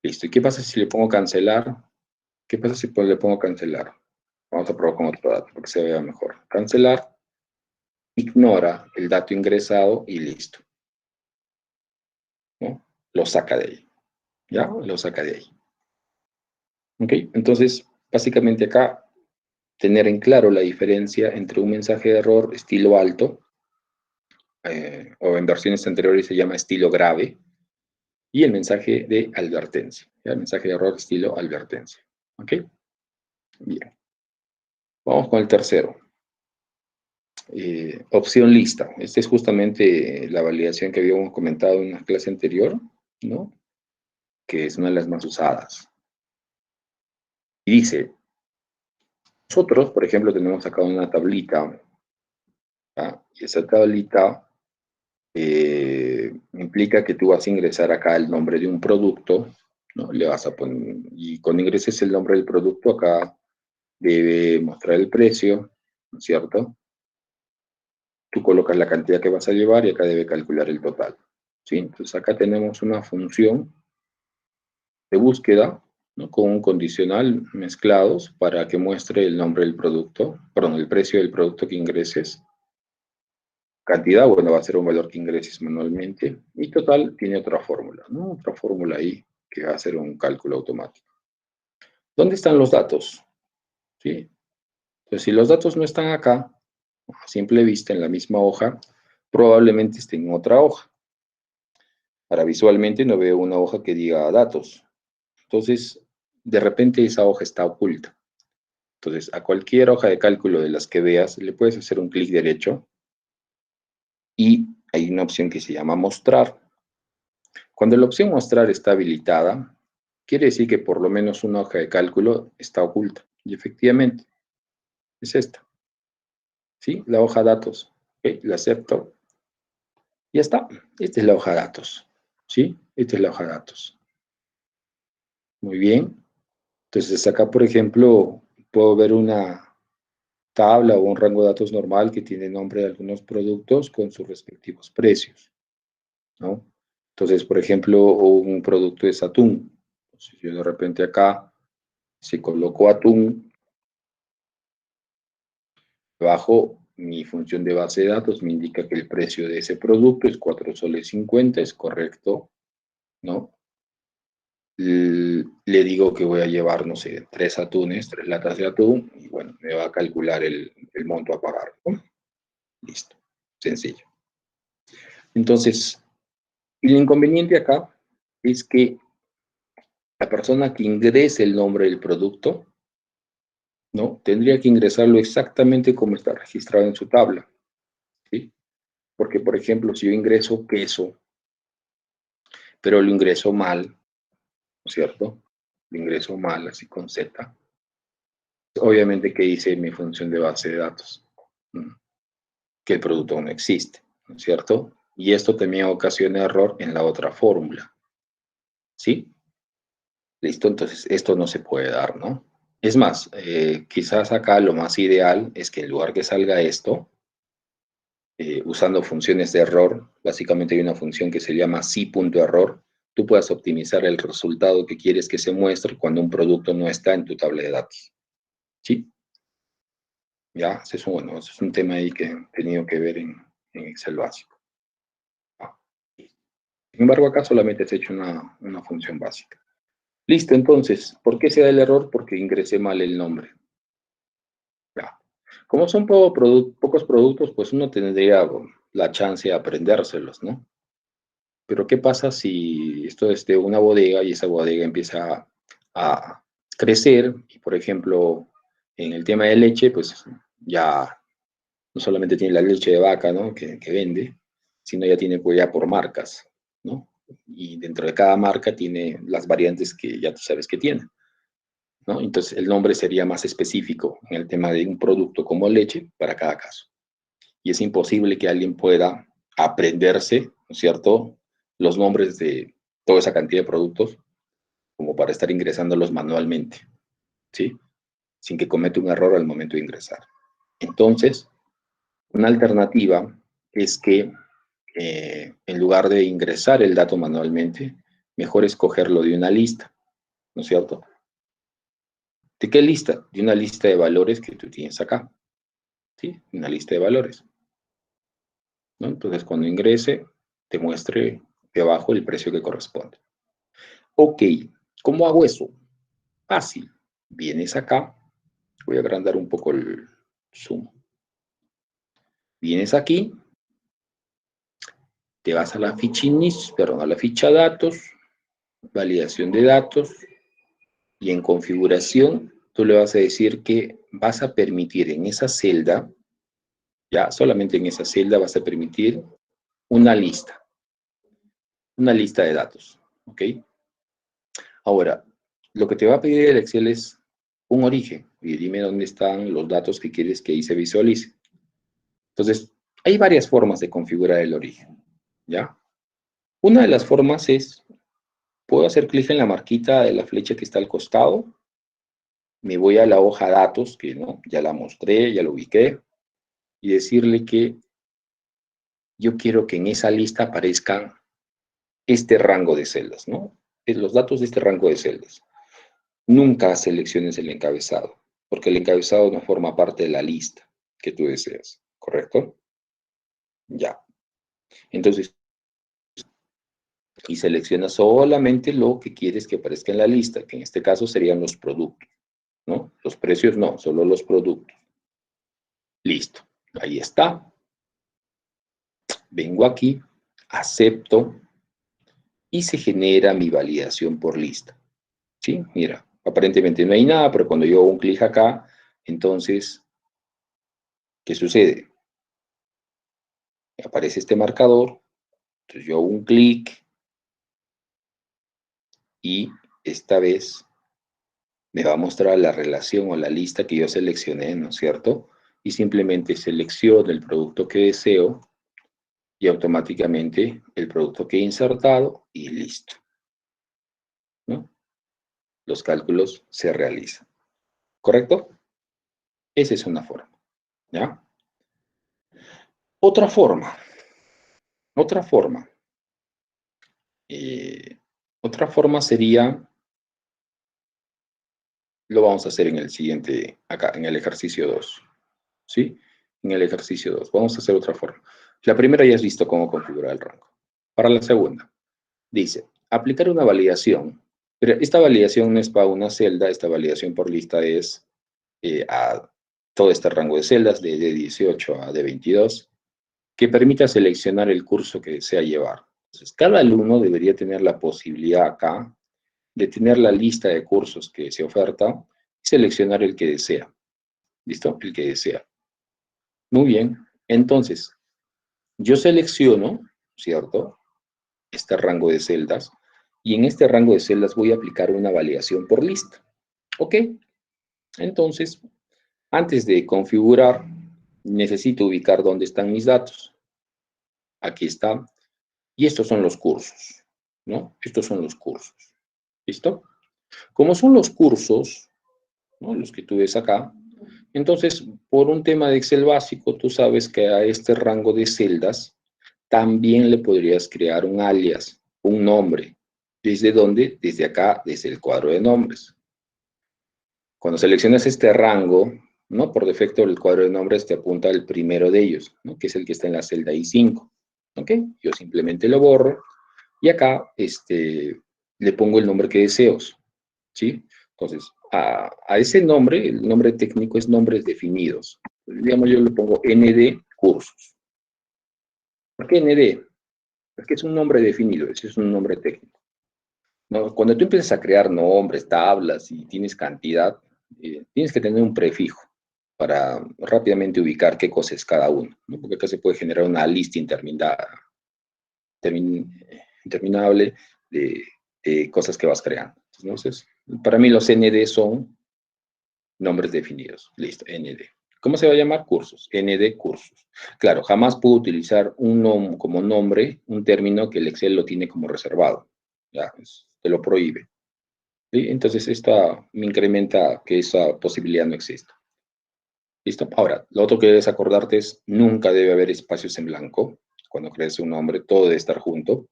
Listo. ¿Y qué pasa si le pongo cancelar? ¿Qué pasa si pues le pongo cancelar? Vamos a probar con otro dato para que se vea mejor. Cancelar, ignora el dato ingresado y listo, ¿no? Lo saca de ahí, ¿ya? Lo saca de ahí. ¿Ok? Entonces, básicamente acá, tener en claro la diferencia entre un mensaje de error estilo alto, o en versiones anteriores se llama estilo grave, y el mensaje de advertencia, ¿ya? El mensaje de error estilo advertencia. ¿Ok? Bien. Vamos con el tercero. Opción lista. Esta es justamente la validación que habíamos comentado en una clase anterior, ¿no? Que es una de las más usadas. Y dice, nosotros, por ejemplo, tenemos acá una tablita, ¿ya? Y esa tablita implica que tú vas a ingresar acá el nombre de un producto, ¿no? Le vas a poner, y cuando ingreses el nombre del producto, acá debe mostrar el precio, ¿no es cierto? Tú colocas la cantidad que vas a llevar y acá debe calcular el total, ¿sí? Entonces acá tenemos una función de búsqueda, ¿no? Con un condicional mezclados para que muestre el nombre del producto, perdón, el precio del producto que ingreses. Cantidad, bueno, va a ser un valor que ingreses manualmente. Y total tiene otra fórmula, ¿no? Otra fórmula ahí que va a hacer un cálculo automático. ¿Dónde están los datos? ¿Sí? Entonces, si los datos no están acá, a simple vista en la misma hoja, probablemente estén en otra hoja. Para visualmente no veo una hoja que diga datos. Entonces, de repente esa hoja está oculta. Entonces, a cualquier hoja de cálculo de las que veas, le puedes hacer un clic derecho y hay una opción que se llama mostrar. Cuando la opción mostrar está habilitada, quiere decir que por lo menos una hoja de cálculo está oculta. Y efectivamente, es esta. ¿Sí? La hoja datos. ¿Ok? La acepto. Ya está. Esta es la hoja datos. ¿Sí? Esta es la hoja datos. Muy bien. Entonces acá, por ejemplo, puedo ver una tabla o un rango de datos normal que tiene nombre de algunos productos con sus respectivos precios, ¿no? Entonces, por ejemplo, un producto es atún. Entonces, yo de repente acá, si coloco atún, bajo mi función de base de datos, me indica que el precio de ese producto es 4,50 soles, es correcto, ¿no? Le digo que voy a llevar, no sé, 3 atunes, 3 latas de atún, y bueno, me va a calcular el monto a pagar, ¿no? Listo, sencillo. Entonces, el inconveniente acá es que la persona que ingrese el nombre del producto, ¿no? Tendría que ingresarlo exactamente como está registrado en su tabla, ¿sí? Porque, por ejemplo, si yo ingreso queso, pero lo ingreso mal, ¿no es cierto? Lo ingreso mal, así con Z. Obviamente que hice mi función de base de datos, que el producto no existe, ¿no es cierto? Y esto también ocasiona error en la otra fórmula, ¿sí? Listo, entonces esto no se puede dar, ¿no? Es más, quizás acá lo más ideal es que en lugar que salga esto, usando funciones de error, básicamente hay una función que se llama si.error, tú puedas optimizar el resultado que quieres que se muestre cuando un producto no está en tu tabla de datos. ¿Sí? Ya, bueno, ese es un tema ahí que he tenido que ver en Excel básico. Ah. Sin embargo, acá solamente se ha hecho una función básica. Listo, entonces, ¿por qué se da el error? Porque ingresé mal el nombre. Ya. Como son pocos productos, pues uno tendría la chance de aprendérselos, ¿no? Pero ¿qué pasa si esto es de una bodega y esa bodega empieza a crecer? Y, por ejemplo, en el tema de leche, pues ya no solamente tiene la leche de vaca, ¿no? que vende, sino ya tiene pues ya por marcas, ¿no? Y dentro de cada marca tiene las variantes que ya tú sabes que tiene, ¿no? Entonces el nombre sería más específico en el tema de un producto como leche para cada caso. Y es imposible que alguien pueda aprenderse, ¿no es cierto?, los nombres de toda esa cantidad de productos como para estar ingresándolos manualmente, ¿sí? Sin que cometa un error al momento de ingresar. Entonces, una alternativa es que en lugar de ingresar el dato manualmente, mejor escogerlo de una lista, ¿no es cierto? ¿De qué lista? De una lista de valores que tú tienes acá. ¿Sí? Una lista de valores, ¿no? Entonces, cuando ingrese, te muestre de abajo el precio que corresponde. Ok, ¿cómo hago eso? Fácil. Vienes acá, voy a agrandar un poco el zoom. Vienes aquí, te vas a la ficha inicio, perdón, a la ficha datos, validación de datos, y en configuración, tú le vas a decir que vas a permitir en esa celda, ya solamente en esa celda vas a permitir una lista de datos, ¿ok? Ahora, lo que te va a pedir el Excel es un origen, y dime dónde están los datos que quieres que ahí se visualice. Entonces, hay varias formas de configurar el origen, ¿ya? Una de las formas es, puedo hacer clic en la marquita de la flecha que está al costado, me voy a la hoja datos, que no, ya la mostré, ya lo ubiqué, y decirle que yo quiero que en esa lista aparezcan este rango de celdas, ¿no? Los datos de este rango de celdas. Nunca selecciones el encabezado, porque el encabezado no forma parte de la lista que tú deseas, ¿correcto? Ya. Entonces, y selecciona solamente lo que quieres que aparezca en la lista, que en este caso serían los productos, ¿no? Los precios no, solo los productos. Listo. Ahí está. Vengo aquí, acepto y se genera mi validación por lista. ¿Sí? Mira, aparentemente no hay nada, pero cuando yo hago un clic acá, entonces, ¿qué sucede? Aparece este marcador, entonces yo hago un clic y esta vez me va a mostrar la relación o la lista que yo seleccioné, ¿no es cierto? Y simplemente selecciono el producto que deseo y automáticamente el producto que he insertado y listo, ¿no? Los cálculos se realizan, ¿correcto? Esa es una forma, ¿ya? Otra forma, otra forma. Eh, Otra forma sería, lo vamos a hacer en el siguiente, acá, en el ejercicio 2, ¿sí? En el ejercicio 2. Vamos a hacer otra forma. La primera ya has visto cómo configurar el rango. Para la segunda, dice, aplicar una validación, pero esta validación no es para una celda, esta validación por lista es a todo este rango de celdas, de D18 a D22, que permita seleccionar el curso que desea llevar. Entonces, cada alumno debería tener la posibilidad acá de tener la lista de cursos que se oferta y seleccionar el que desea. ¿Listo? El que desea. Muy bien. Entonces, yo selecciono, ¿cierto? Este rango de celdas y en este rango de celdas voy a aplicar una validación por lista. ¿Ok? Entonces, antes de configurar, necesito ubicar dónde están mis datos. Aquí está. Y estos son los cursos, ¿no? Estos son los cursos. ¿Listo? Como son los cursos, ¿no? Los que tú ves acá, entonces, por un tema de Excel básico, tú sabes que a este rango de celdas también le podrías crear un alias, un nombre. ¿Desde dónde? Desde acá, desde el cuadro de nombres. Cuando seleccionas este rango, ¿no? Por defecto el cuadro de nombres te apunta al primero de ellos, ¿no? Que es el que está en la celda I5. ¿Ok? Yo simplemente lo borro y acá le pongo el nombre que deseo. ¿Sí? Entonces, a ese nombre, el nombre técnico es nombres definidos. Digamos, yo le pongo ND cursos. ¿Por qué ND? Porque es un nombre definido, ese es un nombre técnico. ¿No? Cuando tú empiezas a crear nombres, tablas y tienes cantidad, tienes que tener un prefijo para rápidamente ubicar qué cosa es cada uno, ¿no? Porque acá se puede generar una lista interminable de cosas que vas creando. Entonces, para mí los ND son nombres definidos. Listo, ND. ¿Cómo se va a llamar? Cursos. ND cursos. Claro, jamás puedo utilizar como nombre un término que el Excel lo tiene como reservado. Ya, te lo prohíbe. ¿Sí? Entonces, esta me incrementa que esa posibilidad no exista. ¿Listo? Ahora, lo otro que debes acordarte es nunca debe haber espacios en blanco. Cuando crees un nombre, todo debe estar junto.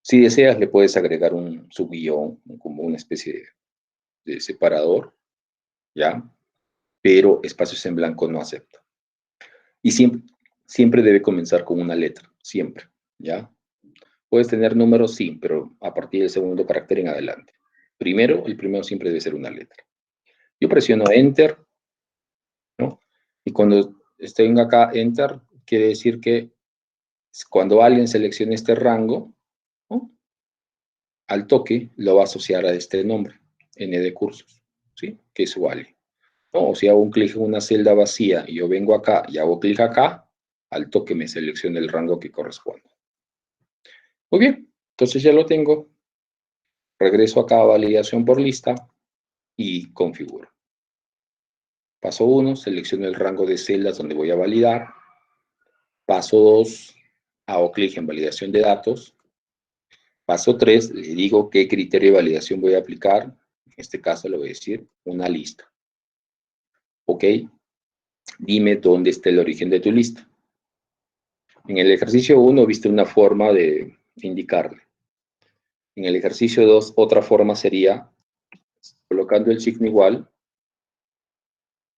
Si deseas, le puedes agregar un subguión, como una especie de separador, ¿ya? Pero espacios en blanco no acepta. Y siempre debe comenzar con una letra, siempre, ¿ya? Puedes tener números, sí, pero a partir del segundo carácter en adelante. El primero siempre debe ser una letra. Yo presiono Enter, ¿no? Y cuando tenga acá Enter, quiere decir que cuando alguien seleccione este rango, ¿no? Al toque lo va a asociar a este nombre, N de cursos, ¿sí? Que es vale. ¿No? O si hago un clic en una celda vacía y yo vengo acá y hago clic acá, al toque me selecciona el rango que corresponde. Muy bien, entonces ya lo tengo. Regreso acá a validación por lista y configuro. Paso 1, selecciono el rango de celdas donde voy a validar. Paso 2, hago clic en validación de datos. Paso 3, le digo qué criterio de validación voy a aplicar. En este caso le voy a decir una lista. Ok, dime dónde está el origen de tu lista. En el ejercicio 1 viste una forma de indicarle. En el ejercicio 2, otra forma sería colocando el signo igual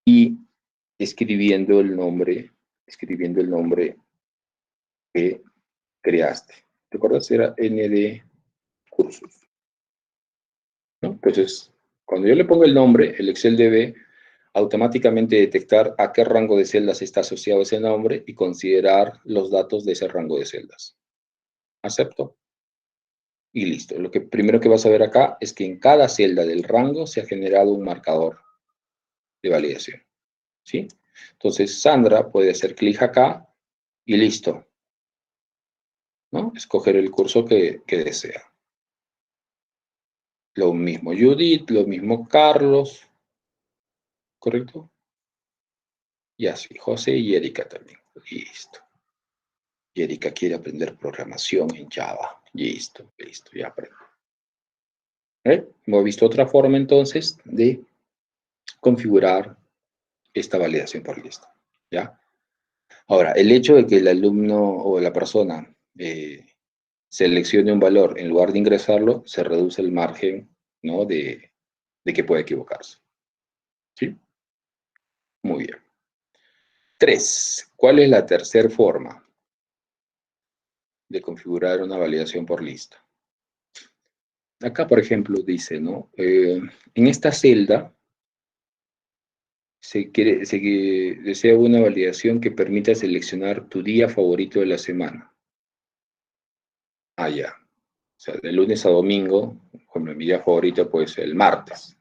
y escribiendo el nombre que creaste. ¿Te acuerdas? Era ND cursos, ¿no? Entonces, cuando yo le pongo el nombre, el Excel debe automáticamente detectar a qué rango de celdas está asociado ese nombre y considerar los datos de ese rango de celdas. Acepto. Y listo. Lo que primero que vas a ver acá es que en cada celda del rango se ha generado un marcador de validación. ¿Sí? Entonces, Sandra puede hacer clic acá y listo, ¿no? Escoger el curso que desea. Lo mismo Judith, lo mismo Carlos, ¿correcto? Y así, José y Erika también. Listo. Y Erika quiere aprender programación en Java. Listo, listo, ya aprendo. Hemos visto otra forma entonces de configurar esta validación por lista. ¿Ya? Ahora, el hecho de que el alumno o la persona seleccione un valor en lugar de ingresarlo, se reduce el margen, ¿no? de que pueda equivocarse. ¿Sí? Muy bien. 3. ¿Cuál es la tercera forma de configurar una validación por lista? Acá, por ejemplo, dice, ¿no? En esta celda desea una validación que permita seleccionar tu día favorito de la semana. Ah, ya. O sea, de lunes a domingo, como mi día favorito puede ser el martes.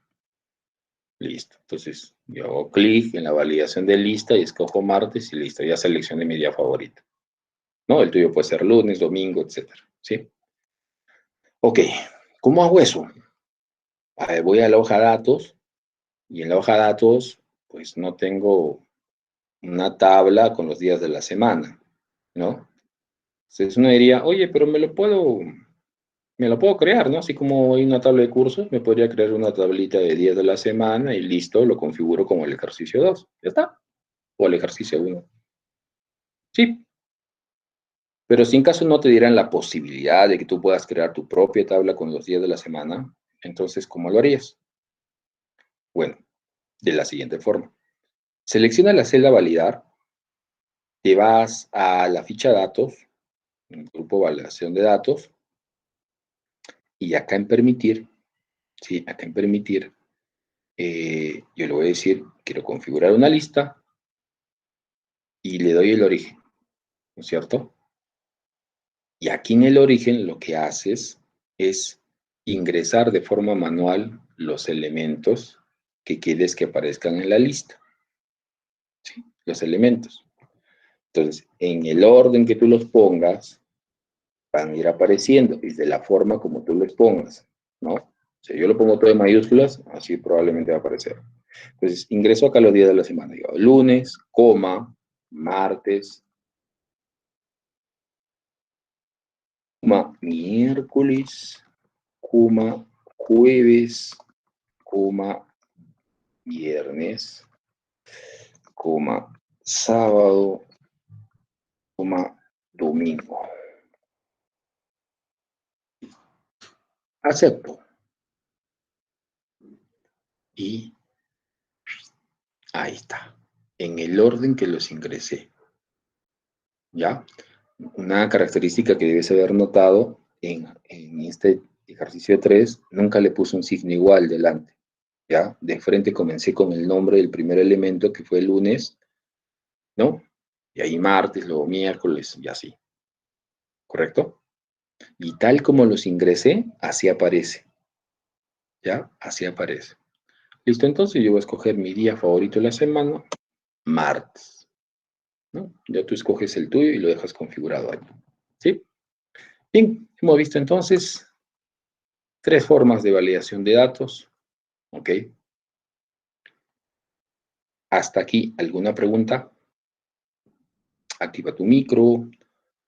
Listo. Entonces, yo hago clic en la validación de lista y escojo martes y listo, ya seleccioné mi día favorito. ¿No? El tuyo puede ser lunes, domingo, etcétera. ¿Sí? Ok. ¿Cómo hago eso? A ver, voy a la hoja de datos y en la hoja de datos, pues no tengo una tabla con los días de la semana, ¿no? Entonces uno diría, oye, pero me lo puedo crear, ¿no? Así como hay una tabla de cursos, me podría crear una tablita de días de la semana y listo, lo configuro como el ejercicio 2. Ya está. O el ejercicio 1. Sí. Pero si en caso no te dieran la posibilidad de que tú puedas crear tu propia tabla con los días de la semana, entonces, ¿cómo lo harías? Bueno, de la siguiente forma. Selecciona la celda validar, te vas a la ficha datos, en el grupo validación de datos, y acá en permitir, sí, acá en permitir, yo le voy a decir, quiero configurar una lista y le doy el origen, ¿no es cierto? Y aquí en el origen lo que haces es ingresar de forma manual los elementos que quieres que aparezcan en la lista, ¿sí? Los elementos. Entonces, en el orden que tú los pongas, van a ir apareciendo y de la forma como tú los pongas, ¿no? Si yo lo pongo todo en mayúsculas, así probablemente va a aparecer. Entonces, ingreso acá los días de la semana. Digo, lunes, coma, martes, coma, miércoles, coma, jueves, coma, viernes, coma, sábado, coma, domingo. Acepto. Y Ahí está. En el orden que los ingresé. ¿Ya? Una característica que debes haber notado en este ejercicio 3, nunca le puse un signo igual delante. ¿Ya? De frente comencé con el nombre del primer elemento, que fue el lunes, ¿no? Y ahí martes, luego miércoles, y así. ¿Correcto? Y tal como los ingresé, así aparece. ¿Ya? Así aparece. Listo, entonces yo voy a escoger mi día favorito de la semana, martes, ¿no? Ya tú escoges el tuyo y lo dejas configurado ahí. ¿Sí? Bien, hemos visto entonces 3 formas de validación de datos. ¿Ok? Hasta aquí, ¿alguna pregunta? Activa tu micro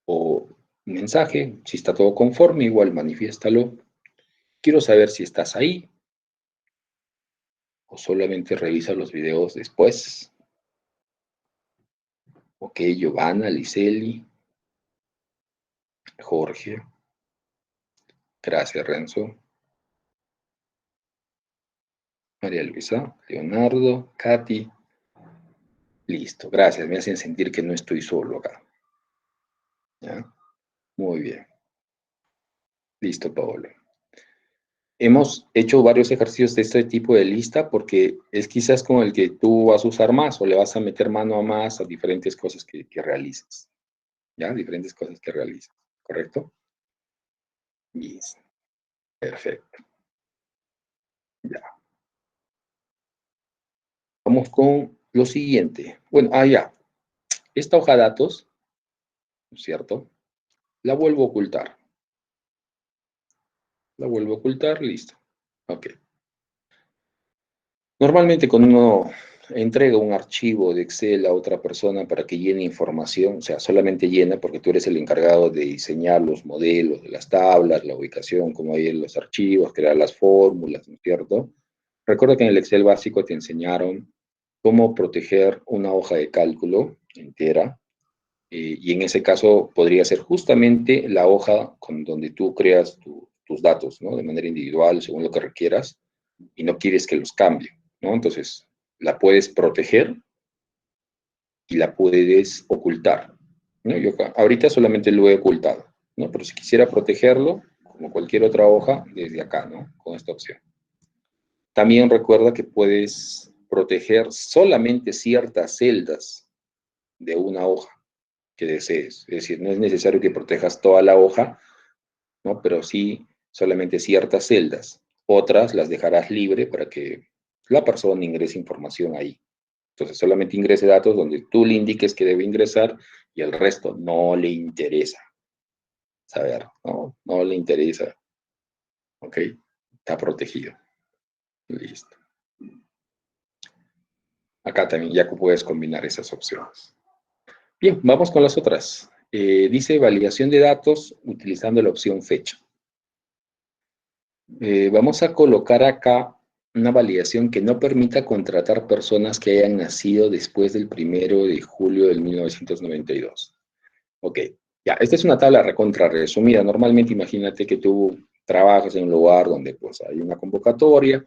o un mensaje. Si está todo conforme, igual manifiéstalo. Quiero saber si estás ahí o solamente revisa los videos después. Ok, Giovanna, Liseli, Jorge. Gracias, Renzo. María Luisa, Leonardo, Katy. Listo, gracias. Me hacen sentir que no estoy solo acá. ¿Ya? Muy bien. Listo, Paolo. Hemos hecho varios ejercicios de este tipo de lista porque es quizás con el que tú vas a usar más o le vas a meter mano a más a diferentes cosas que realices. ¿Ya? Diferentes cosas que realices. ¿Correcto? Listo. Perfecto. Ya. Vamos con lo siguiente. Bueno, ya. Esta hoja de datos, ¿no es cierto? La vuelvo a ocultar. La vuelvo a ocultar, listo. Ok. Normalmente cuando uno entrega un archivo de Excel a otra persona para que llene información, o sea, solamente llena porque tú eres el encargado de diseñar los modelos de las tablas, la ubicación, cómo hay en los archivos, crear las fórmulas, ¿no es cierto? Recuerda que en el Excel básico te enseñaron cómo proteger una hoja de cálculo entera, y en ese caso podría ser justamente la hoja con donde tú creas tus datos, ¿no? De manera individual, según lo que requieras, y no quieres que los cambie, ¿no? Entonces, la puedes proteger y la puedes ocultar, ¿no? Yo ahorita solamente lo he ocultado, ¿no? Pero si quisiera protegerlo, como cualquier otra hoja, desde acá, ¿no? Con esta opción. También recuerda que puedes proteger solamente ciertas celdas de una hoja que desees. Es decir, no es necesario que protejas toda la hoja, ¿no? Pero sí solamente ciertas celdas. Otras las dejarás libre para que la persona ingrese información ahí. Entonces solamente ingrese datos donde tú le indiques que debe ingresar y el resto no le interesa saber, ¿no? No le interesa, ¿ok? Está protegido. Listo. Acá también ya puedes combinar esas opciones. Bien, vamos con las otras. Dice validación de datos utilizando la opción fecha. Vamos a colocar acá una validación que no permita contratar personas que hayan nacido después del 1 de julio del 1992. Ok, ya, esta es una tabla recontra resumida. Normalmente imagínate que tú trabajas en un lugar donde pues hay una convocatoria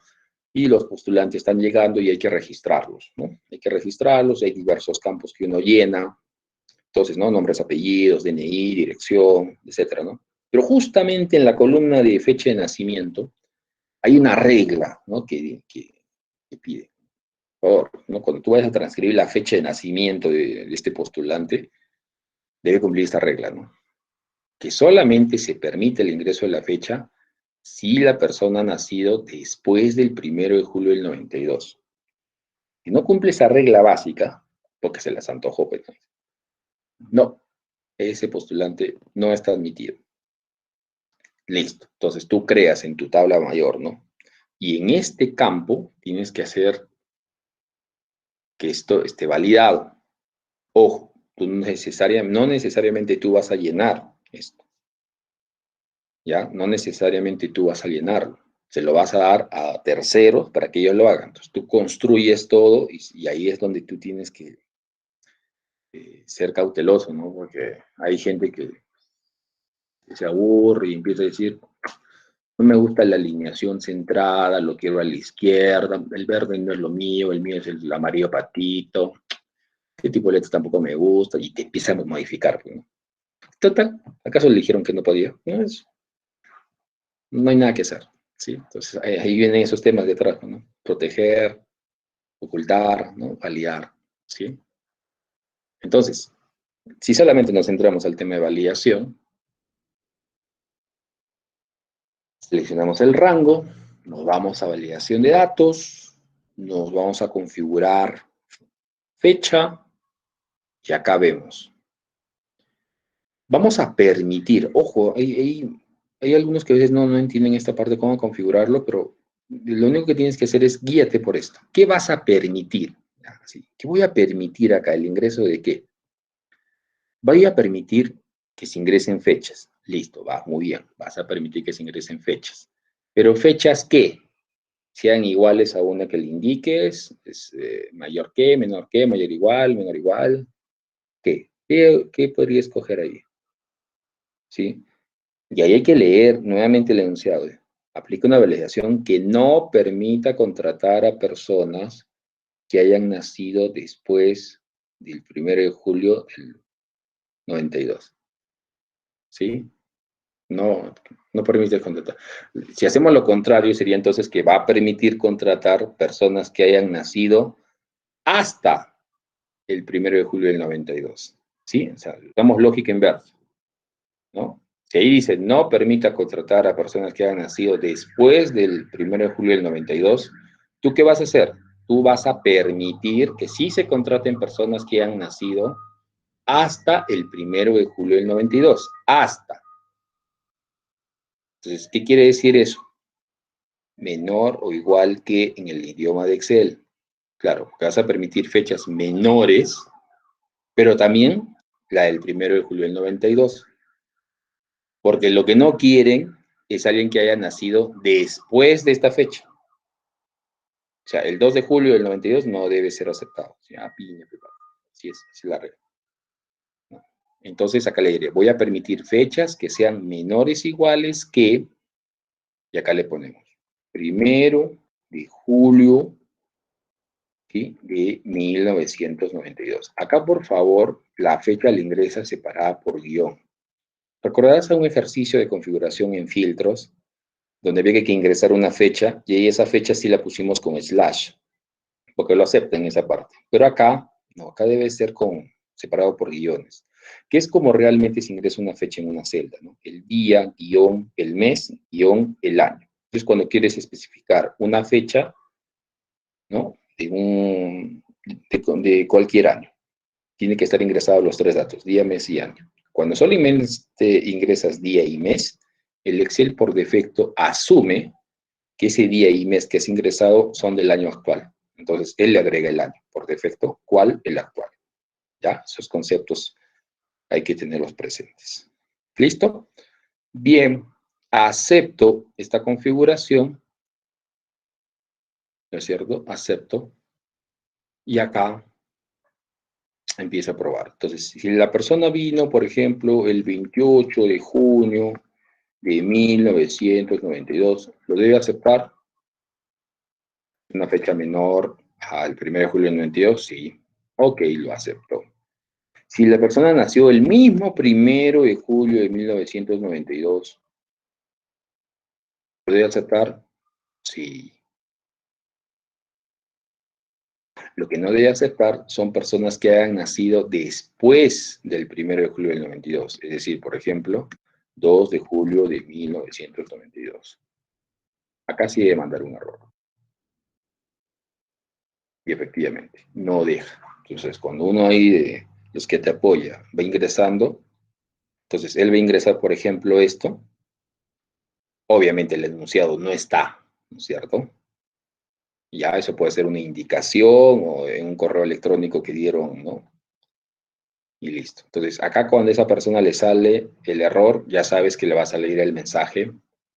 y los postulantes están llegando y hay que registrarlos, ¿no? Hay que registrarlos, hay diversos campos que uno llena, entonces, ¿no? Nombres, apellidos, DNI, dirección, etcétera, ¿no? Pero justamente en la columna de fecha de nacimiento hay una regla, ¿no? Que pide. Por favor, ¿no? Cuando tú vayas a transcribir la fecha de nacimiento de este postulante, debe cumplir esta regla, ¿no? Que solamente se permite el ingreso de la fecha si la persona ha nacido después del 1 de julio del 92. Si no cumple esa regla básica, porque se las antojó, pues, no, ese postulante no está admitido. Listo. Entonces tú creas en tu tabla mayor, ¿no? Y en este campo tienes que hacer que esto esté validado. Ojo, no necesariamente tú vas a llenar esto, ¿ya? No necesariamente tú vas a llenarlo. Se lo vas a dar a terceros para que ellos lo hagan. Entonces tú construyes todo y ahí es donde tú tienes que ser cauteloso, ¿no? Porque hay gente que se aburre y empieza a decir, No me gusta la alineación centrada, lo quiero a la izquierda, el verde no es lo mío, el mío es el amarillo patito, este tipo de letras tampoco me gusta, y te empiezan a modificar, ¿no? Total, ¿acaso le dijeron que no podía? No, no hay nada que hacer, ¿sí? Entonces ahí vienen esos temas detrás, ¿no? Proteger, ocultar, ¿no? Validar, ¿sí? Entonces, si solamente nos centramos al tema de validación, seleccionamos el rango, nos vamos a validación de datos, nos vamos a configurar fecha, y acá vemos. Vamos a permitir, ojo, hay algunos que a veces no entienden esta parte, cómo configurarlo, pero lo único que tienes que hacer es guíate por esto. ¿Qué vas a permitir? Así, ¿qué voy a permitir acá? ¿El ingreso de qué? Voy a permitir que se ingresen fechas. Listo, va, muy bien. Vas a permitir que se ingresen fechas. Pero fechas ¿qué? Sean iguales a una que le indiques, es mayor que, mayor igual, menor igual. ¿Qué podría escoger ahí? ¿Sí? Y ahí hay que leer nuevamente el enunciado. Aplica una validación que no permita contratar a personas que hayan nacido después del 1 de julio del 92. ¿Sí? No, no permite contratar. Si hacemos lo contrario, sería entonces que va a permitir contratar personas que hayan nacido hasta el 1 de julio del 92. ¿Sí? O sea, damos lógica inversa, ¿no? Si ahí dice, no permita contratar a personas que hayan nacido después del 1 de julio del 92, ¿tú qué vas a hacer? Tú vas a permitir que sí se contraten personas que hayan nacido hasta el 1 de julio del 92. Hasta. Entonces, ¿qué quiere decir eso? Menor o igual que en el idioma de Excel. Claro, vas a permitir fechas menores, pero también la del 1 de julio del 92. Porque lo que no quieren es alguien que haya nacido después de esta fecha. O sea, el 2 de julio del 92 no debe ser aceptado. O sea, piña, así es la regla. ¿No? Entonces, acá le diré, voy a permitir fechas que sean menores o iguales que, y acá le ponemos, 1 de julio, ¿sí? De 1992. Acá, por favor, la fecha la ingresa separada por guión. Recordarás a un ejercicio de configuración en filtros, donde había que ingresar una fecha, y ahí esa fecha sí la pusimos con slash, porque lo acepta en esa parte. Pero acá, no, acá debe ser separado por guiones, que es como realmente se ingresa una fecha en una celda, ¿no? El día, guión, el mes, guión, el año. Entonces, cuando quieres especificar una fecha, ¿no? De cualquier año, tiene que estar ingresado los tres datos, día, mes y año. Cuando solamente ingresas día y mes, el Excel por defecto asume que ese día y mes que has ingresado son del año actual. Entonces, él le agrega el año por defecto. ¿Cuál? El actual. ¿Ya? Esos conceptos hay que tenerlos presentes. ¿Listo? Bien, acepto esta configuración, ¿no es cierto? Acepto. Y acá empiezo a probar. Entonces, si la persona vino, por ejemplo, el 28 de junio de 1992, ¿lo debe aceptar? Una fecha menor al 1 de julio del 92, sí. Ok, lo aceptó. Si la persona nació el mismo 1 de julio de 1992, ¿puede aceptar? Sí. Lo que no debe aceptar son personas que hayan nacido después del 1 de julio del 92. Es decir, por ejemplo, 2 de julio de 1992. Acá sí debe mandar un error. Y efectivamente, no deja. Entonces, cuando uno ahí de los que te apoya va ingresando, entonces él va a ingresar, por ejemplo, esto. Obviamente el enunciado no está, ¿no es cierto? Ya eso puede ser una indicación o en un correo electrónico que dieron, ¿no? Y listo. Entonces, acá cuando a esa persona le sale el error, ya sabes que le va a salir el mensaje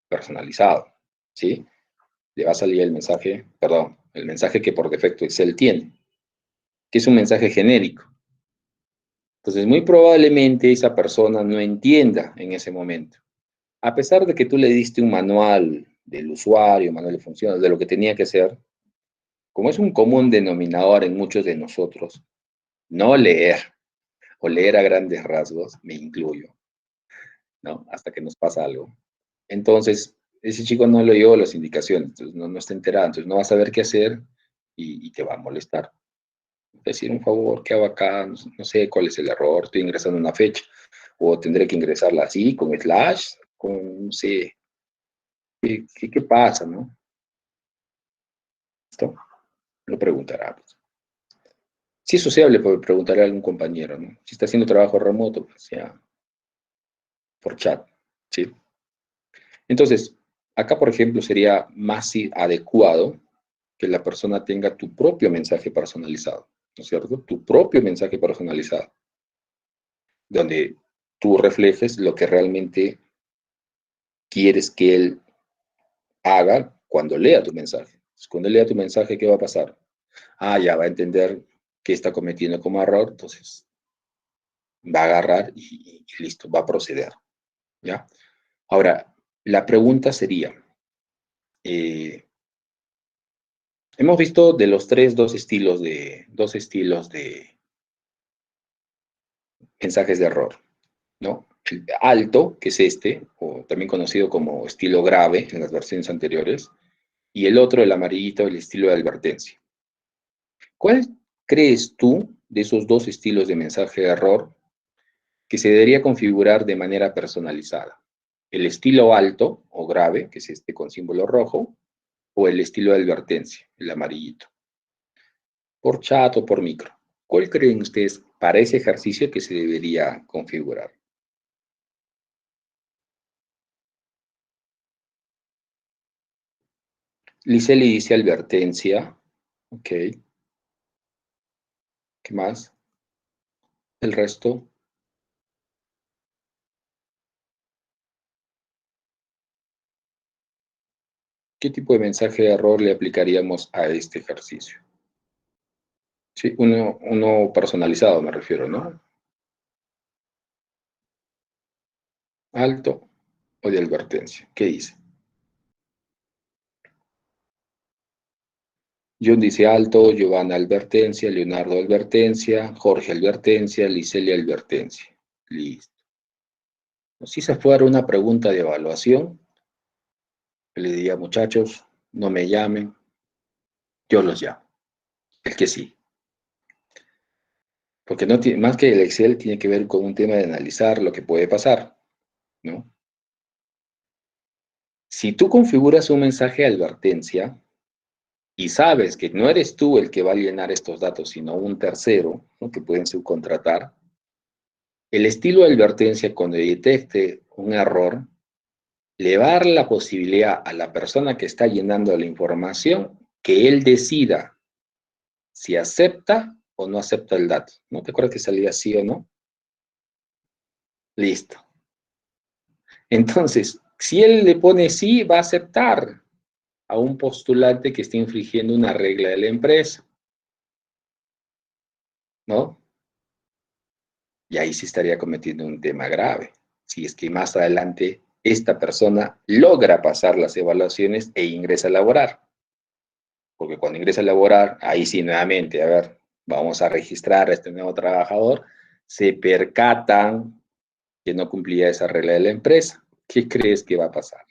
personalizado, ¿sí? Le va a salir el mensaje, perdón, el mensaje que por defecto Excel tiene, que es un mensaje genérico. Entonces, muy probablemente esa persona no entienda en ese momento. A pesar de que tú le diste un manual del usuario, manual de funciones, de lo que tenía que hacer, como es un común denominador en muchos de nosotros, no leer o leer a grandes rasgos, me incluyo, ¿no? Hasta que nos pasa algo. Entonces, ese chico no leyó las indicaciones, entonces no está enterado, entonces no va a saber qué hacer y te va a molestar. Decir un favor, ¿qué hago acá? No sé cuál es el error, estoy ingresando una fecha, o tendré que ingresarla así, con slash, con, no sé, ¿qué pasa, no? Esto lo preguntará, pues. Si es sociable, pues preguntaré a algún compañero, ¿no? Si está haciendo trabajo remoto, pues ya, por chat, ¿sí? Entonces, acá, por ejemplo, sería más adecuado que la persona tenga tu propio mensaje personalizado, ¿no es cierto? Tu propio mensaje personalizado, donde tú reflejes lo que realmente quieres que él haga cuando lea tu mensaje. Cuando lea tu mensaje, ¿qué va a pasar? Ah, ya va a entender qué está cometiendo como error, entonces va a agarrar y listo, va a proceder, ¿ya? Ahora, la pregunta sería, eh, hemos visto de los tres dos estilos de mensajes de error, ¿no? El alto, que es este, o también conocido como estilo grave en las versiones anteriores, y el otro, el amarillito, el estilo de advertencia. ¿Cuál crees tú de esos dos estilos de mensaje de error que se debería configurar de manera personalizada? ¿El estilo alto o grave, que es este con símbolo rojo, o el estilo de advertencia, el amarillito? Por chat o por micro. ¿Cuál creen ustedes para ese ejercicio que se debería configurar? Liceli dice advertencia. Ok. ¿Qué más? El resto. ¿Qué tipo de mensaje de error le aplicaríamos a este ejercicio? Sí, uno personalizado me refiero, ¿no? Alto o de advertencia. ¿Qué dice? John dice alto, Giovanna advertencia, Leonardo advertencia, Jorge advertencia, Licelia advertencia. Listo. Si se fuera una pregunta de evaluación, le diría, muchachos, no me llamen, yo los llamo. El que sí. Porque no tiene, más que el Excel tiene que ver con un tema de analizar lo que puede pasar, ¿no? Si tú configuras un mensaje de advertencia y sabes que no eres tú el que va a llenar estos datos, sino un tercero, ¿no? Que pueden subcontratar, el estilo de advertencia cuando detecte un error le va a dar la posibilidad a la persona que está llenando la información que él decida si acepta o no acepta el dato. ¿No te acuerdas que salía sí o no? Listo. Entonces, si él le pone sí, va a aceptar a un postulante que está infringiendo una regla de la empresa, ¿no? Y ahí sí estaría cometiendo un tema grave. Si es que más adelante esta persona logra pasar las evaluaciones e ingresa a laborar. Porque cuando ingresa a laborar, ahí sí nuevamente, a ver, vamos a registrar a este nuevo trabajador, se percatan que no cumplía esa regla de la empresa. ¿Qué crees que va a pasar?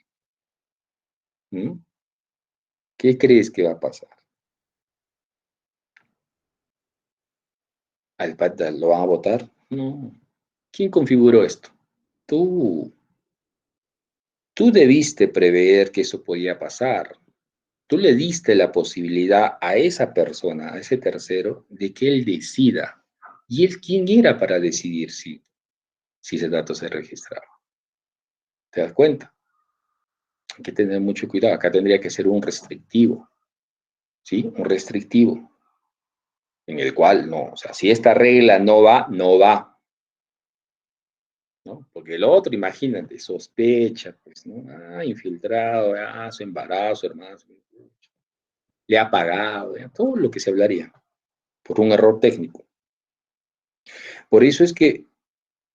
¿Mm? ¿Qué crees que va a pasar? ¿Al pata lo van a votar? No. ¿Quién configuró esto? Tú. Tú debiste prever que eso podía pasar. Tú le diste la posibilidad a esa persona, a ese tercero, de que él decida. ¿Y él quién era para decidir si ese dato se registraba? ¿Te das cuenta? Hay que tener mucho cuidado. Acá tendría que ser un restrictivo, ¿sí? Un restrictivo, en el cual no, o sea, si esta regla no va, no va, ¿no? Porque el otro, imagínate, sospecha, pues, ¿no? Ah, infiltrado, ah, su embarazo, hermano, le ha pagado, ya, todo lo que se hablaría por un error técnico. Por eso es que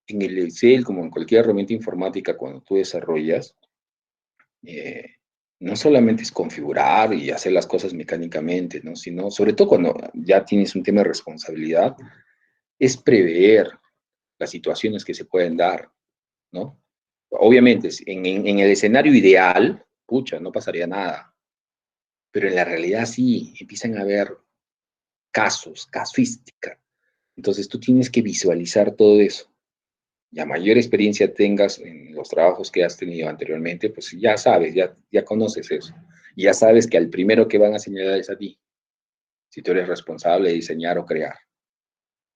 en el Excel, como en cualquier herramienta informática, cuando tú desarrollas, eh, no solamente es configurar y hacer las cosas mecánicamente, ¿no? Sino, sobre todo cuando ya tienes un tema de responsabilidad, es prever las situaciones que se pueden dar, ¿no? Obviamente, en el escenario ideal, pucha, no pasaría nada, pero en la realidad sí, empiezan a haber casos, casuística. Entonces tú tienes que visualizar todo eso. Y a mayor experiencia tengas en los trabajos que has tenido anteriormente, pues ya sabes, ya conoces eso. Y ya sabes que al primero que van a señalar es a ti, si tú eres responsable de diseñar o crear,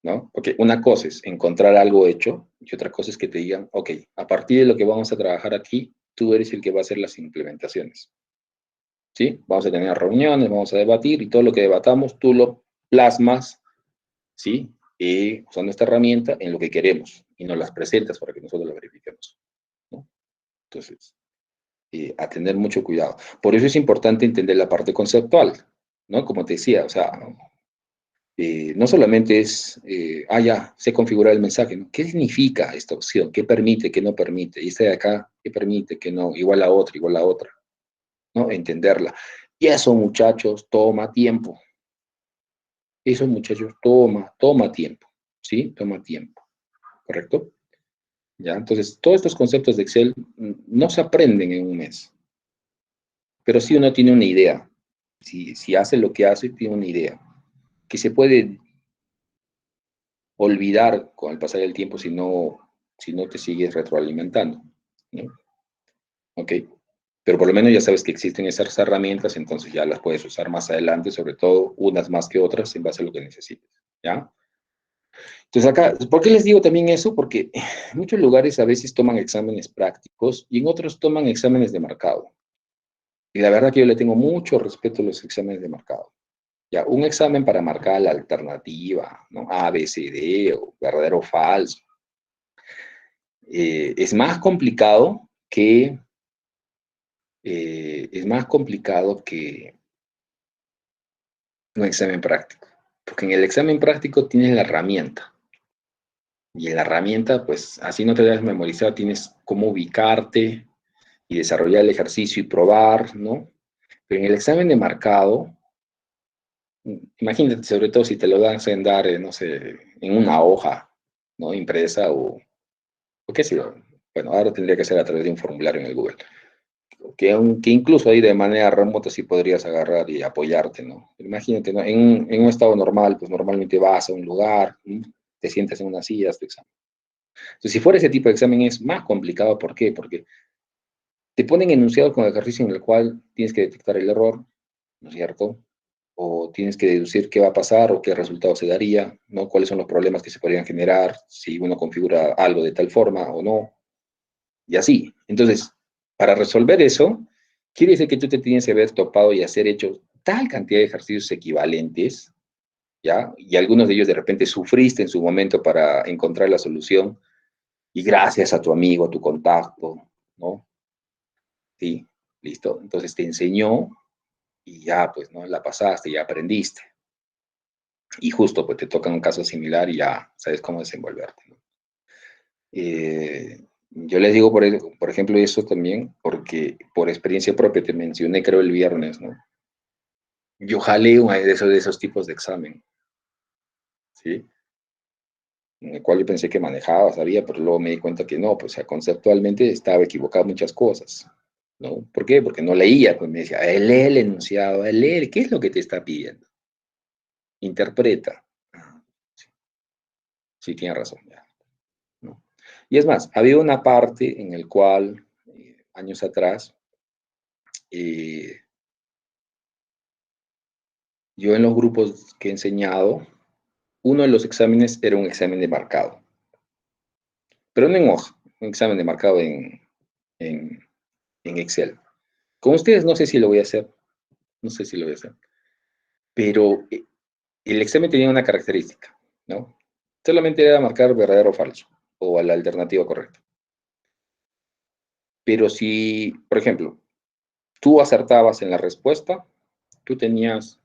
¿no? Porque una cosa es encontrar algo hecho y otra cosa es que te digan, ok, a partir de lo que vamos a trabajar aquí, tú eres el que va a hacer las implementaciones, ¿sí? Vamos a tener reuniones, vamos a debatir y todo lo que debatamos tú lo plasmas, ¿sí? Usando esta herramienta en lo que queremos y nos las presentas para que nosotros lo verifiquemos, ¿no? Entonces, a tener mucho cuidado. Por eso es importante entender la parte conceptual, ¿no? Como te decía, o sea, no solamente es, ya, sé configurar el mensaje, ¿no? ¿Qué significa esta opción? ¿Qué permite, qué no permite? Y esta de acá, ¿qué permite, qué no? Igual a otra, ¿no? Entenderla. Y eso, muchachos, toma tiempo. Eso, muchachos, toma tiempo, ¿sí? Toma tiempo, ¿correcto? ¿Ya? Entonces, todos estos conceptos de Excel no se aprenden en un mes, pero sí uno tiene una idea. Si hace lo que hace, tiene una idea, que se puede olvidar con el pasar del tiempo si no te sigues retroalimentando, ¿no? ¿Ok? Pero por lo menos ya sabes que existen esas herramientas, entonces ya las puedes usar más adelante, sobre todo unas más que otras en base a lo que necesites, ¿ya? Entonces acá, ¿por qué les digo también eso? Porque en muchos lugares a veces toman exámenes prácticos y en otros toman exámenes de marcado. Y la verdad que yo le tengo mucho respeto a los exámenes de marcado. Ya, un examen para marcar la alternativa, ¿no? A, B, C, D, o verdadero o falso. Es más complicado que un examen práctico. Porque en el examen práctico tienes la herramienta. Y en la herramienta, pues así no te debes memorizar, tienes cómo ubicarte y desarrollar el ejercicio y probar, ¿no? Pero en el examen de marcado, imagínate, sobre todo si te lo dan en dar, no sé, en una hoja, ¿no? Impresa o qué sé yo. Bueno, ahora tendría que ser a través de un formulario en el Google. Que incluso ahí de manera remota sí podrías agarrar y apoyarte, ¿no? Imagínate, ¿no? En un estado normal, pues normalmente vas a un lugar, te sientas en una silla, haz tu examen. Entonces, si fuera ese tipo de examen es más complicado, ¿por qué? Porque te ponen enunciados con ejercicio en el cual tienes que detectar el error, ¿no es cierto? O tienes que deducir qué va a pasar o qué resultado se daría, ¿no? Cuáles son los problemas que se podrían generar si uno configura algo de tal forma o no, y así. Entonces, para resolver eso, quiere decir que tú te tienes que haber topado y hacer hecho tal cantidad de ejercicios equivalentes, ¿ya? Y algunos de ellos de repente sufriste en su momento para encontrar la solución, y gracias a tu amigo, a tu contacto, ¿no? Sí, listo. Entonces te enseñó y ya, pues, ¿no? La pasaste, ya aprendiste. Y justo, pues, te toca un caso similar y ya sabes cómo desenvolverte, ¿no? Yo les digo, por ejemplo, eso también, porque por experiencia propia te mencioné, creo, el viernes, ¿no? Yo jalé uno de esos tipos de examen, ¿sí? En el cual yo pensé que manejaba, sabía, pero luego me di cuenta que no, pues, o sea, conceptualmente estaba equivocado en muchas cosas, ¿no? ¿Por qué? Porque no leía, pues me decía, lee el enunciado, lee, ¿qué es lo que te está pidiendo? Interpreta. Sí, sí, tiene razón, ya, ¿no? Y es más, había una parte en el cual, años atrás, eh, yo en los grupos que he enseñado, uno de los exámenes era un examen de marcado, pero no en hoja, un examen de marcado en, en Excel. Con ustedes no sé si lo voy a hacer, no sé si lo voy a hacer, pero el examen tenía una característica, ¿no? Solamente era marcar verdadero o falso, o a la alternativa correcta. Pero si, por ejemplo, tú acertabas en la respuesta, tú tenías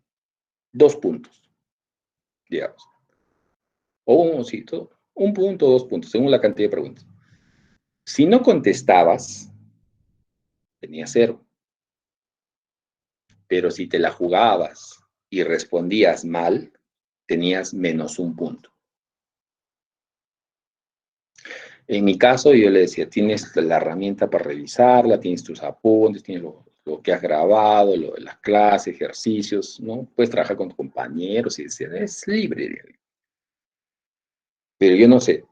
2 puntos, digamos. O un osito, Un punto, 2 puntos, según la cantidad de preguntas. Si no contestabas, tenías 0. Pero si te la jugabas y respondías mal, tenías -1 punto. En mi caso, yo le decía, tienes la herramienta para revisarla, tienes tus apuntes, tienes lo que has grabado, lo de las clases, ejercicios, ¿no? Puedes trabajar con tus compañeros y decir, es libre. Pero yo no sé,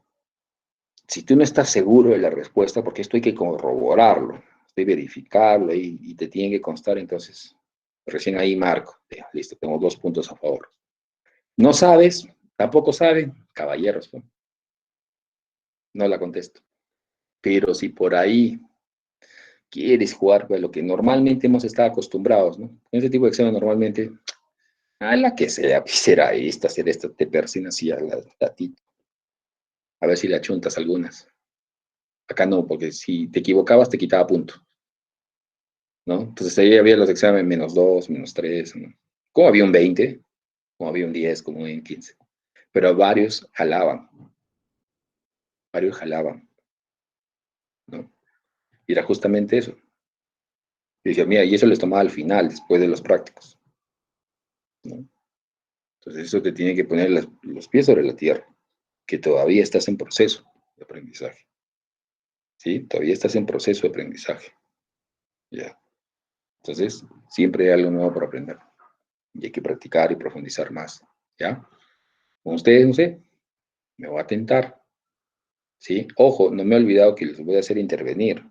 si tú no estás seguro de la respuesta, porque esto hay que corroborarlo, hay que verificarlo y te tiene que constar, entonces, recién ahí marco, listo, tengo 2 puntos a favor. No sabes, tampoco saben, caballeros, ¿no? No la contesto. Pero si por ahí quieres jugar pues, lo que normalmente hemos estado acostumbrados, ¿no? En este tipo de examen normalmente, a la que sea, pues, será esta, te persinas así a la tatita. A ver si le achuntas algunas. Acá no, porque si te equivocabas te quitaba punto, ¿no? Entonces ahí había los exámenes -2, -3, ¿no? Como había un 20, como había un 10, como un 15. Pero varios jalaban, ¿no? Y era justamente eso. Y decía, mira, y eso les tomaba al final, después de los prácticos, ¿no? Entonces eso te tiene que poner los pies sobre la tierra, que todavía estás en proceso de aprendizaje, ¿sí? Todavía estás en proceso de aprendizaje, ¿ya? Entonces, siempre hay algo nuevo por aprender, y hay que practicar y profundizar más, ¿ya? Con ustedes, no sé, me voy a tentar, ¿sí? Ojo, no me he olvidado que les voy a hacer intervenir,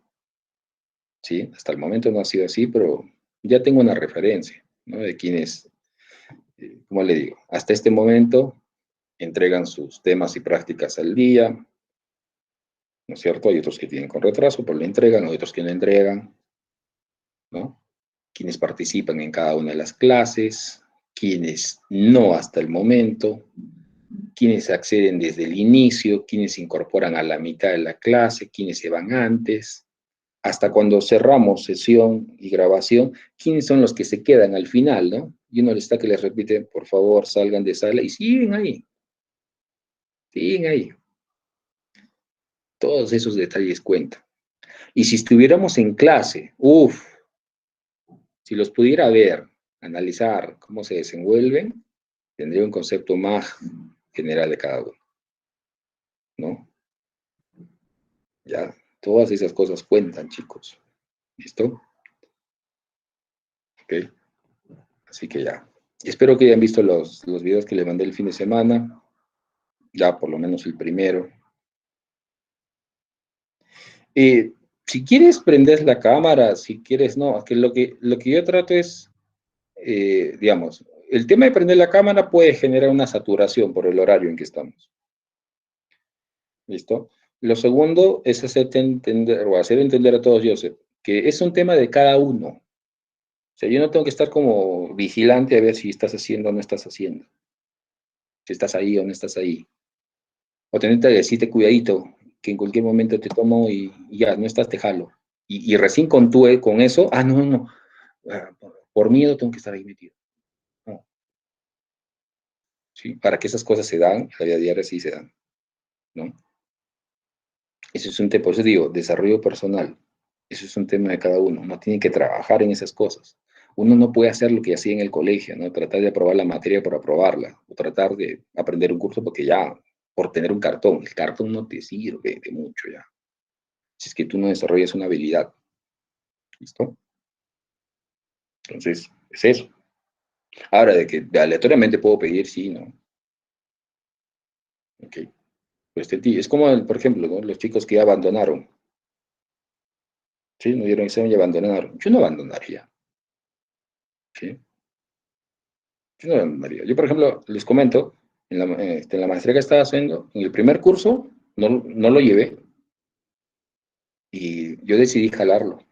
¿sí? Hasta el momento no ha sido así, pero ya tengo una referencia, ¿no? De quienes, ¿cómo le digo? Hasta este momento entregan sus temas y prácticas al día, ¿no es cierto? Hay otros que tienen con retraso, pero le entregan, hay otros que no entregan, ¿no? Quienes participan en cada una de las clases, quienes no hasta el momento, quienes acceden desde el inicio, quienes se incorporan a la mitad de la clase, quienes se van antes, hasta cuando cerramos sesión y grabación, quiénes son los que se quedan al final, ¿no? Y uno les está que les repite, por favor, salgan de sala y siguen ahí, siguen ahí. Todos esos detalles cuentan. Y si estuviéramos en clase, si los pudiera ver, analizar cómo se desenvuelven, tendría un concepto más general de cada uno, ¿no? Ya, todas esas cosas cuentan, chicos. ¿Listo? Ok. Así que ya. Espero que hayan visto los videos que les mandé el fin de semana. Ya, por lo menos el primero. Si quieres, prendes la cámara. Si quieres, no. Que lo que yo trato es, digamos, el tema de prender la cámara puede generar una saturación por el horario en que estamos. ¿Listo? Lo segundo es hacerte entender, o hacer entender a todos, Joseph, que es un tema de cada uno. O sea, yo no tengo que estar como vigilante a ver si estás haciendo o no estás haciendo. Si estás ahí o no estás ahí. O tenerte que decirte cuidadito, que en cualquier momento te tomo y ya, no estás, te jalo. Y recién con eso, no. Por miedo tengo que estar ahí metido. No, ¿sí? Para que esas cosas se dan, la vida diaria sí se dan, ¿no? Eso es un tema, por eso digo, desarrollo personal. Eso es un tema de cada uno. Uno tiene que trabajar en esas cosas. Uno no puede hacer lo que hacía en el colegio, ¿no? Tratar de aprobar la materia por aprobarla, o tratar de aprender un curso porque ya, por tener un cartón, el cartón no te sirve de mucho ya. Si es que tú no desarrollas una habilidad. ¿Listo? Entonces, es eso. Ahora, de que aleatoriamente puedo pedir, sí, ¿no? Ok. Pues es como, por ejemplo, ¿no? Los chicos que ya abandonaron. ¿Sí? No dieron examen y abandonaron. Yo no abandonaría. ¿Sí? Yo no abandonaría. Yo, por ejemplo, les comento, en la maestría que estaba haciendo, en el primer curso, no lo llevé. Y yo decidí jalarlo,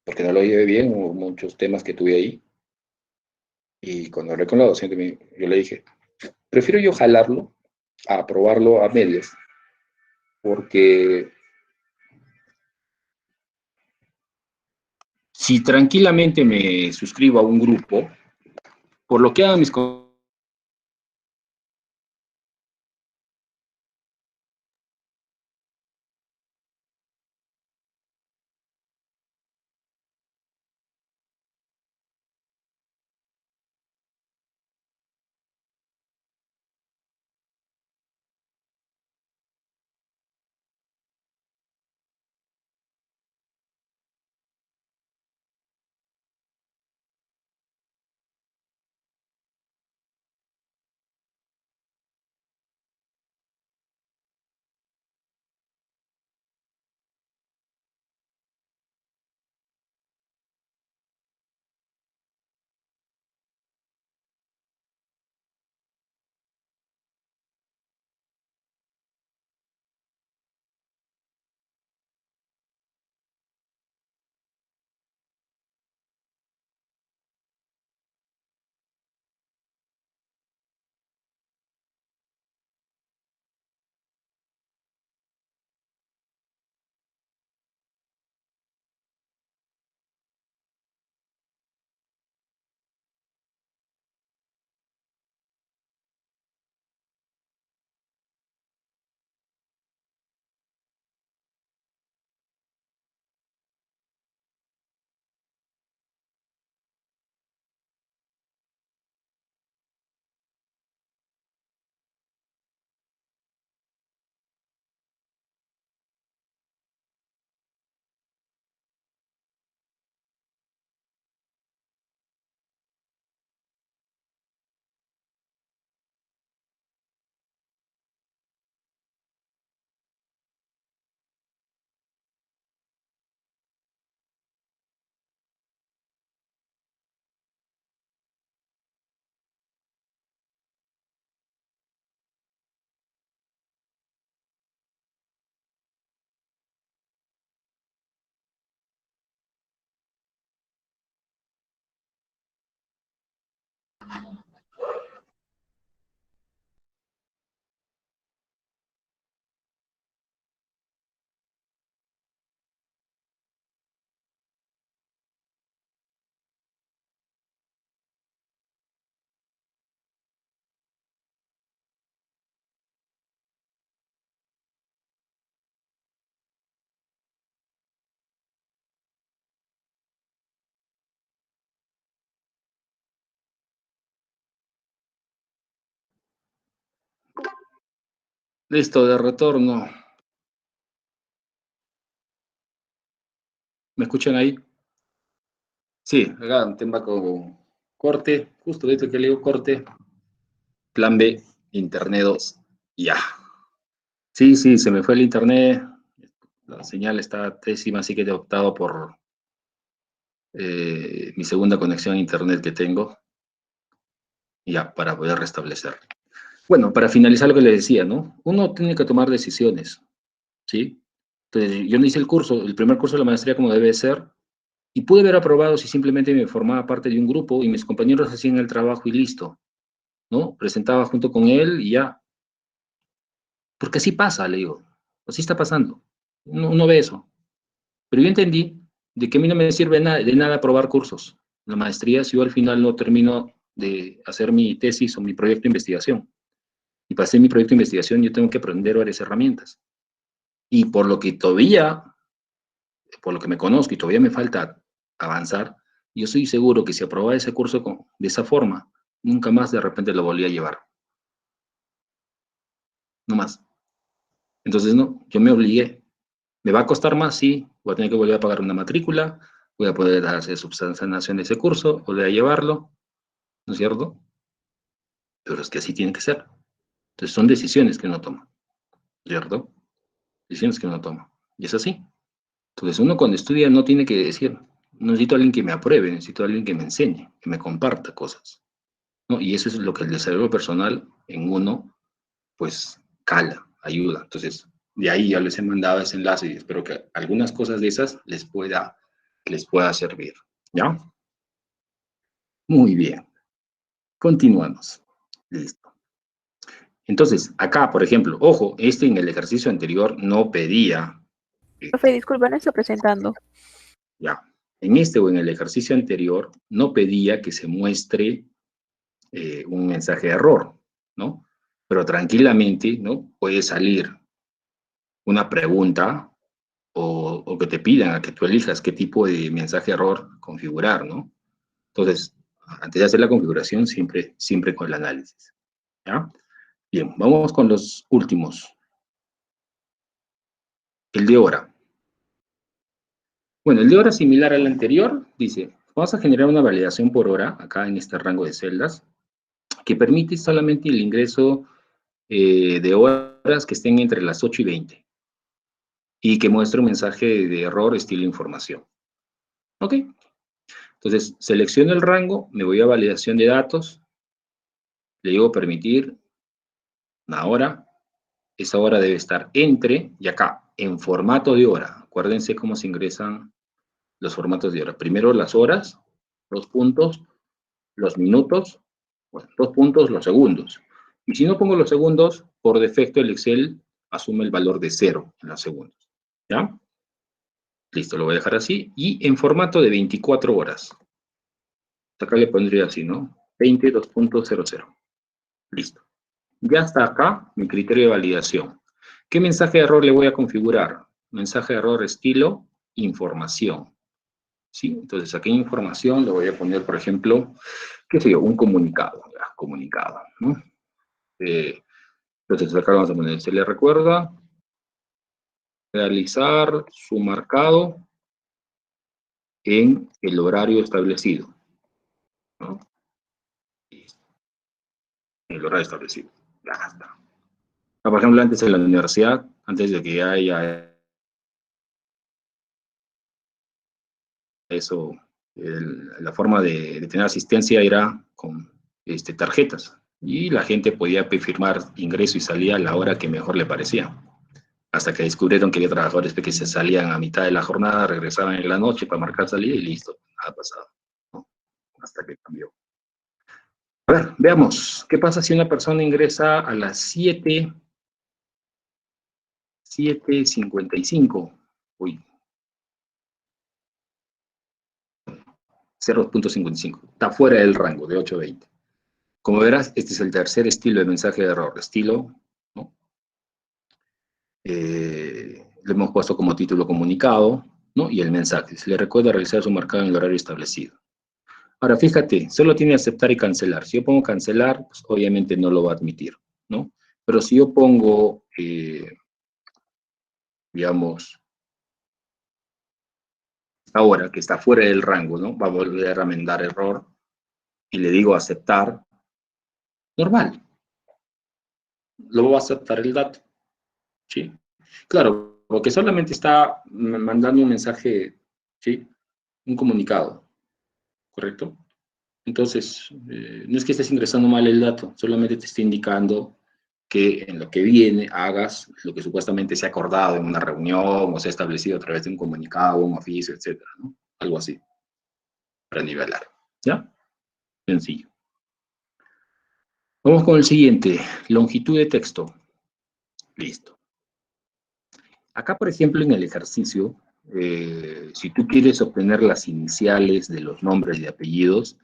porque no lo llevé bien, hubo muchos temas que tuve ahí. Y cuando hablé con la docente, yo le dije, prefiero yo jalarlo a aprobarlo a medias, porque si tranquilamente me suscribo a un grupo, por lo que hagan mis Listo, de retorno. ¿Me escuchan ahí? Sí, acá un tema con corte, justo desde que le digo corte, plan B, internet 2, ya. Sí, sí, se me fue el internet, la señal está pésima, así que he optado por mi segunda conexión a internet que tengo, ya, para poder restablecer. Bueno, para finalizar lo que le decía, ¿no? Uno tiene que tomar decisiones, ¿sí? Entonces, yo no hice el curso, el primer curso de la maestría como debe ser, y pude haber aprobado si simplemente me formaba parte de un grupo y mis compañeros hacían el trabajo y listo, ¿no? Presentaba junto con él y ya. Porque así pasa, le digo. Así está pasando. Uno ve eso. Pero yo entendí de que a mí no me sirve de nada aprobar cursos. La maestría, si yo al final no termino de hacer mi tesis o mi proyecto de investigación. Y para hacer mi proyecto de investigación yo tengo que aprender varias herramientas. Y por lo que me conozco y todavía me falta avanzar, yo estoy seguro que si aprobaba ese curso de esa forma, nunca más de repente lo volví a llevar. No más. Entonces, no, yo me obligué. ¿Me va a costar más? Sí. Voy a tener que volver a pagar una matrícula, voy a poder hacer subsanación de ese curso, volver a llevarlo, ¿no es cierto? Pero es que así tiene que ser. Entonces, son decisiones que uno toma, ¿cierto? Decisiones que uno toma. Y es así. Entonces, uno cuando estudia no tiene que decir, no necesito a alguien que me apruebe, necesito a alguien que me enseñe, que me comparta cosas, ¿no? Y eso es lo que el desarrollo personal en uno, pues, cala, ayuda. Entonces, de ahí ya les he mandado ese enlace y espero que algunas cosas de esas les pueda servir. ¿Ya? Muy bien. Continuamos. Listo. Entonces, acá, por ejemplo, ojo, en el ejercicio anterior no pedía, Profe, disculpa, no está presentando. ya, en este o en el ejercicio anterior no pedía que se muestre un mensaje de error, ¿no? Pero tranquilamente, ¿no? Puede salir una pregunta o que te pidan a que tú elijas qué tipo de mensaje de error configurar, ¿no? Entonces, antes de hacer la configuración, siempre con el análisis, ¿ya? Bien, vamos con los últimos. El de hora. Bueno, el de hora similar al anterior, dice, vamos a generar una validación por hora, acá en este rango de celdas, que permite solamente el ingreso de horas que estén entre las 8 y 20, y que muestre un mensaje de error estilo información. ¿Ok? Entonces, selecciono el rango, me voy a validación de datos, le digo permitir una hora, esa hora debe estar entre, y acá, en formato de hora. Acuérdense cómo se ingresan los formatos de hora. Primero las horas, 2 puntos, los minutos, bueno, 2 puntos, los segundos. Y si no pongo los segundos, por defecto el Excel asume el valor de 0 en los segundos. ¿Ya? Listo, lo voy a dejar así. Y en formato de 24 horas. Acá le pondría así, ¿no? 22.00. Listo. Ya está acá mi criterio de validación. ¿Qué mensaje de error le voy a configurar? Mensaje de error estilo información. ¿Sí? Entonces aquí en información le voy a poner, por ejemplo, qué sé yo, un comunicado. Ya, comunicado, ¿no? Entonces acá vamos a poner, se le recuerda realizar su marcado en el horario establecido, ¿no? En el horario establecido. Ya está. Por ejemplo, antes en la universidad, antes de que haya eso, la forma de tener asistencia era con tarjetas. Y la gente podía firmar ingreso y salía a la hora que mejor le parecía. Hasta que descubrieron que había trabajadores que se salían a mitad de la jornada, regresaban en la noche para marcar salida y listo, nada pasado, ¿no? Hasta que cambió. A ver, veamos, ¿qué pasa si una persona ingresa a las 7:55? Uy, 0.55. Está fuera del rango de 8:20. Como verás, este es el tercer estilo de mensaje de error. Estilo, ¿no? Le hemos puesto como título comunicado, ¿no? Y el mensaje. Se le recuerda realizar su marcado en el horario establecido. Ahora, fíjate, solo tiene aceptar y cancelar. Si yo pongo cancelar, pues obviamente no lo va a admitir, ¿no? Pero si yo pongo, digamos, ahora que está fuera del rango, ¿no? Va a volver a mandar error y le digo aceptar, normal, lo va a aceptar el dato, ¿sí? Claro, porque solamente está mandando un mensaje, ¿sí? Un comunicado, ¿correcto? Entonces, no es que estés ingresando mal el dato, solamente te está indicando que en lo que viene hagas lo que supuestamente se ha acordado en una reunión o se ha establecido a través de un comunicado, un oficio, etcétera, ¿no? Algo así, para nivelar, ¿ya? Sencillo. Vamos con el siguiente, longitud de texto. Listo. Acá, por ejemplo, en el ejercicio, si tú quieres obtener las iniciales de los nombres y apellidos,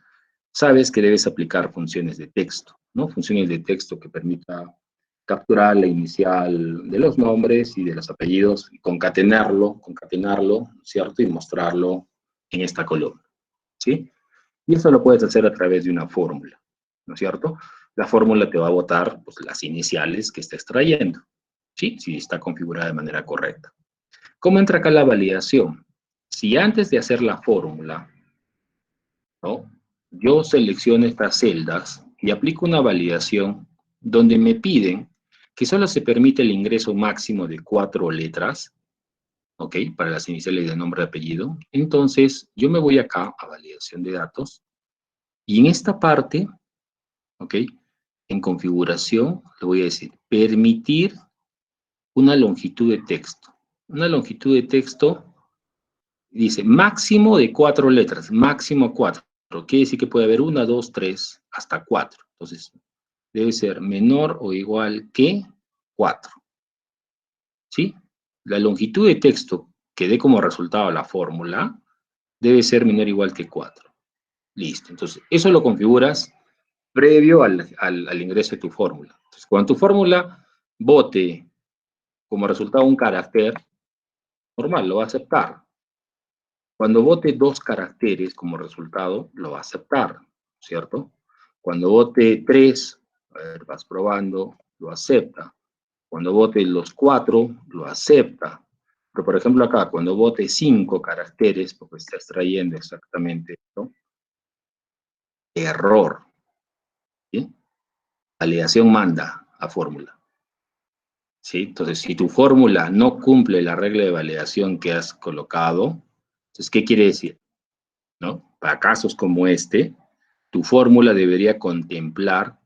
sabes que debes aplicar funciones de texto, ¿no? Funciones de texto que permita capturar la inicial de los nombres y de los apellidos, y concatenarlo, ¿cierto? Y mostrarlo en esta columna, ¿sí? Y eso lo puedes hacer a través de una fórmula, ¿no es cierto? La fórmula te va a botar pues, las iniciales que está extrayendo, ¿sí? Si está configurada de manera correcta. ¿Cómo entra acá la validación? Si antes de hacer la fórmula, ¿no? Yo selecciono estas celdas y aplico una validación donde me piden que solo se permite el ingreso máximo de 4 letras, ¿ok? Para las iniciales de nombre y apellido. Entonces, yo me voy acá a validación de datos y en esta parte, ¿ok? En configuración, le voy a decir, permitir una longitud de texto. Una longitud de texto dice máximo de 4 letras, máximo 4. Quiere decir que puede haber 1, 2, 3, hasta 4. Entonces, debe ser menor o igual que 4. ¿Sí? La longitud de texto que dé como resultado la fórmula debe ser menor o igual que 4. Listo. Entonces, eso lo configuras previo al ingreso de tu fórmula. Entonces, cuando tu fórmula bote como resultado un carácter, normal, lo va a aceptar. Cuando bote 2 caracteres como resultado, lo va a aceptar, ¿cierto? Cuando bote 3, a ver, vas probando, lo acepta. Cuando bote los 4, lo acepta. Pero, por ejemplo, acá, cuando bote 5 caracteres, porque está extrayendo exactamente esto, error. ¿Sí? Validación manda a fórmula. ¿Sí? Entonces, si tu fórmula no cumple la regla de validación que has colocado, entonces, ¿qué quiere decir? ¿No? Para casos como este, tu fórmula debería contemplar,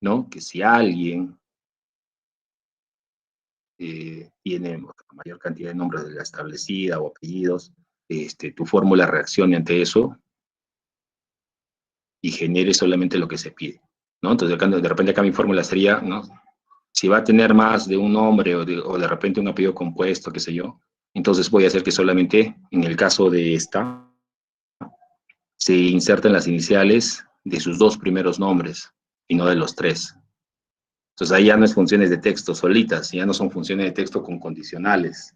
¿no? Que si alguien tiene la mayor cantidad de nombres de la establecida o apellidos, tu fórmula reaccione ante eso y genere solamente lo que se pide, ¿no? Entonces, de repente acá mi fórmula sería, ¿no? Si va a tener más de un nombre o de repente un apellido compuesto, qué sé yo, entonces voy a hacer que solamente, en el caso de esta, se inserten las iniciales de sus 2 primeros nombres y no de los 3. Entonces ahí ya no es funciones de texto solitas, ya no son funciones de texto con condicionales,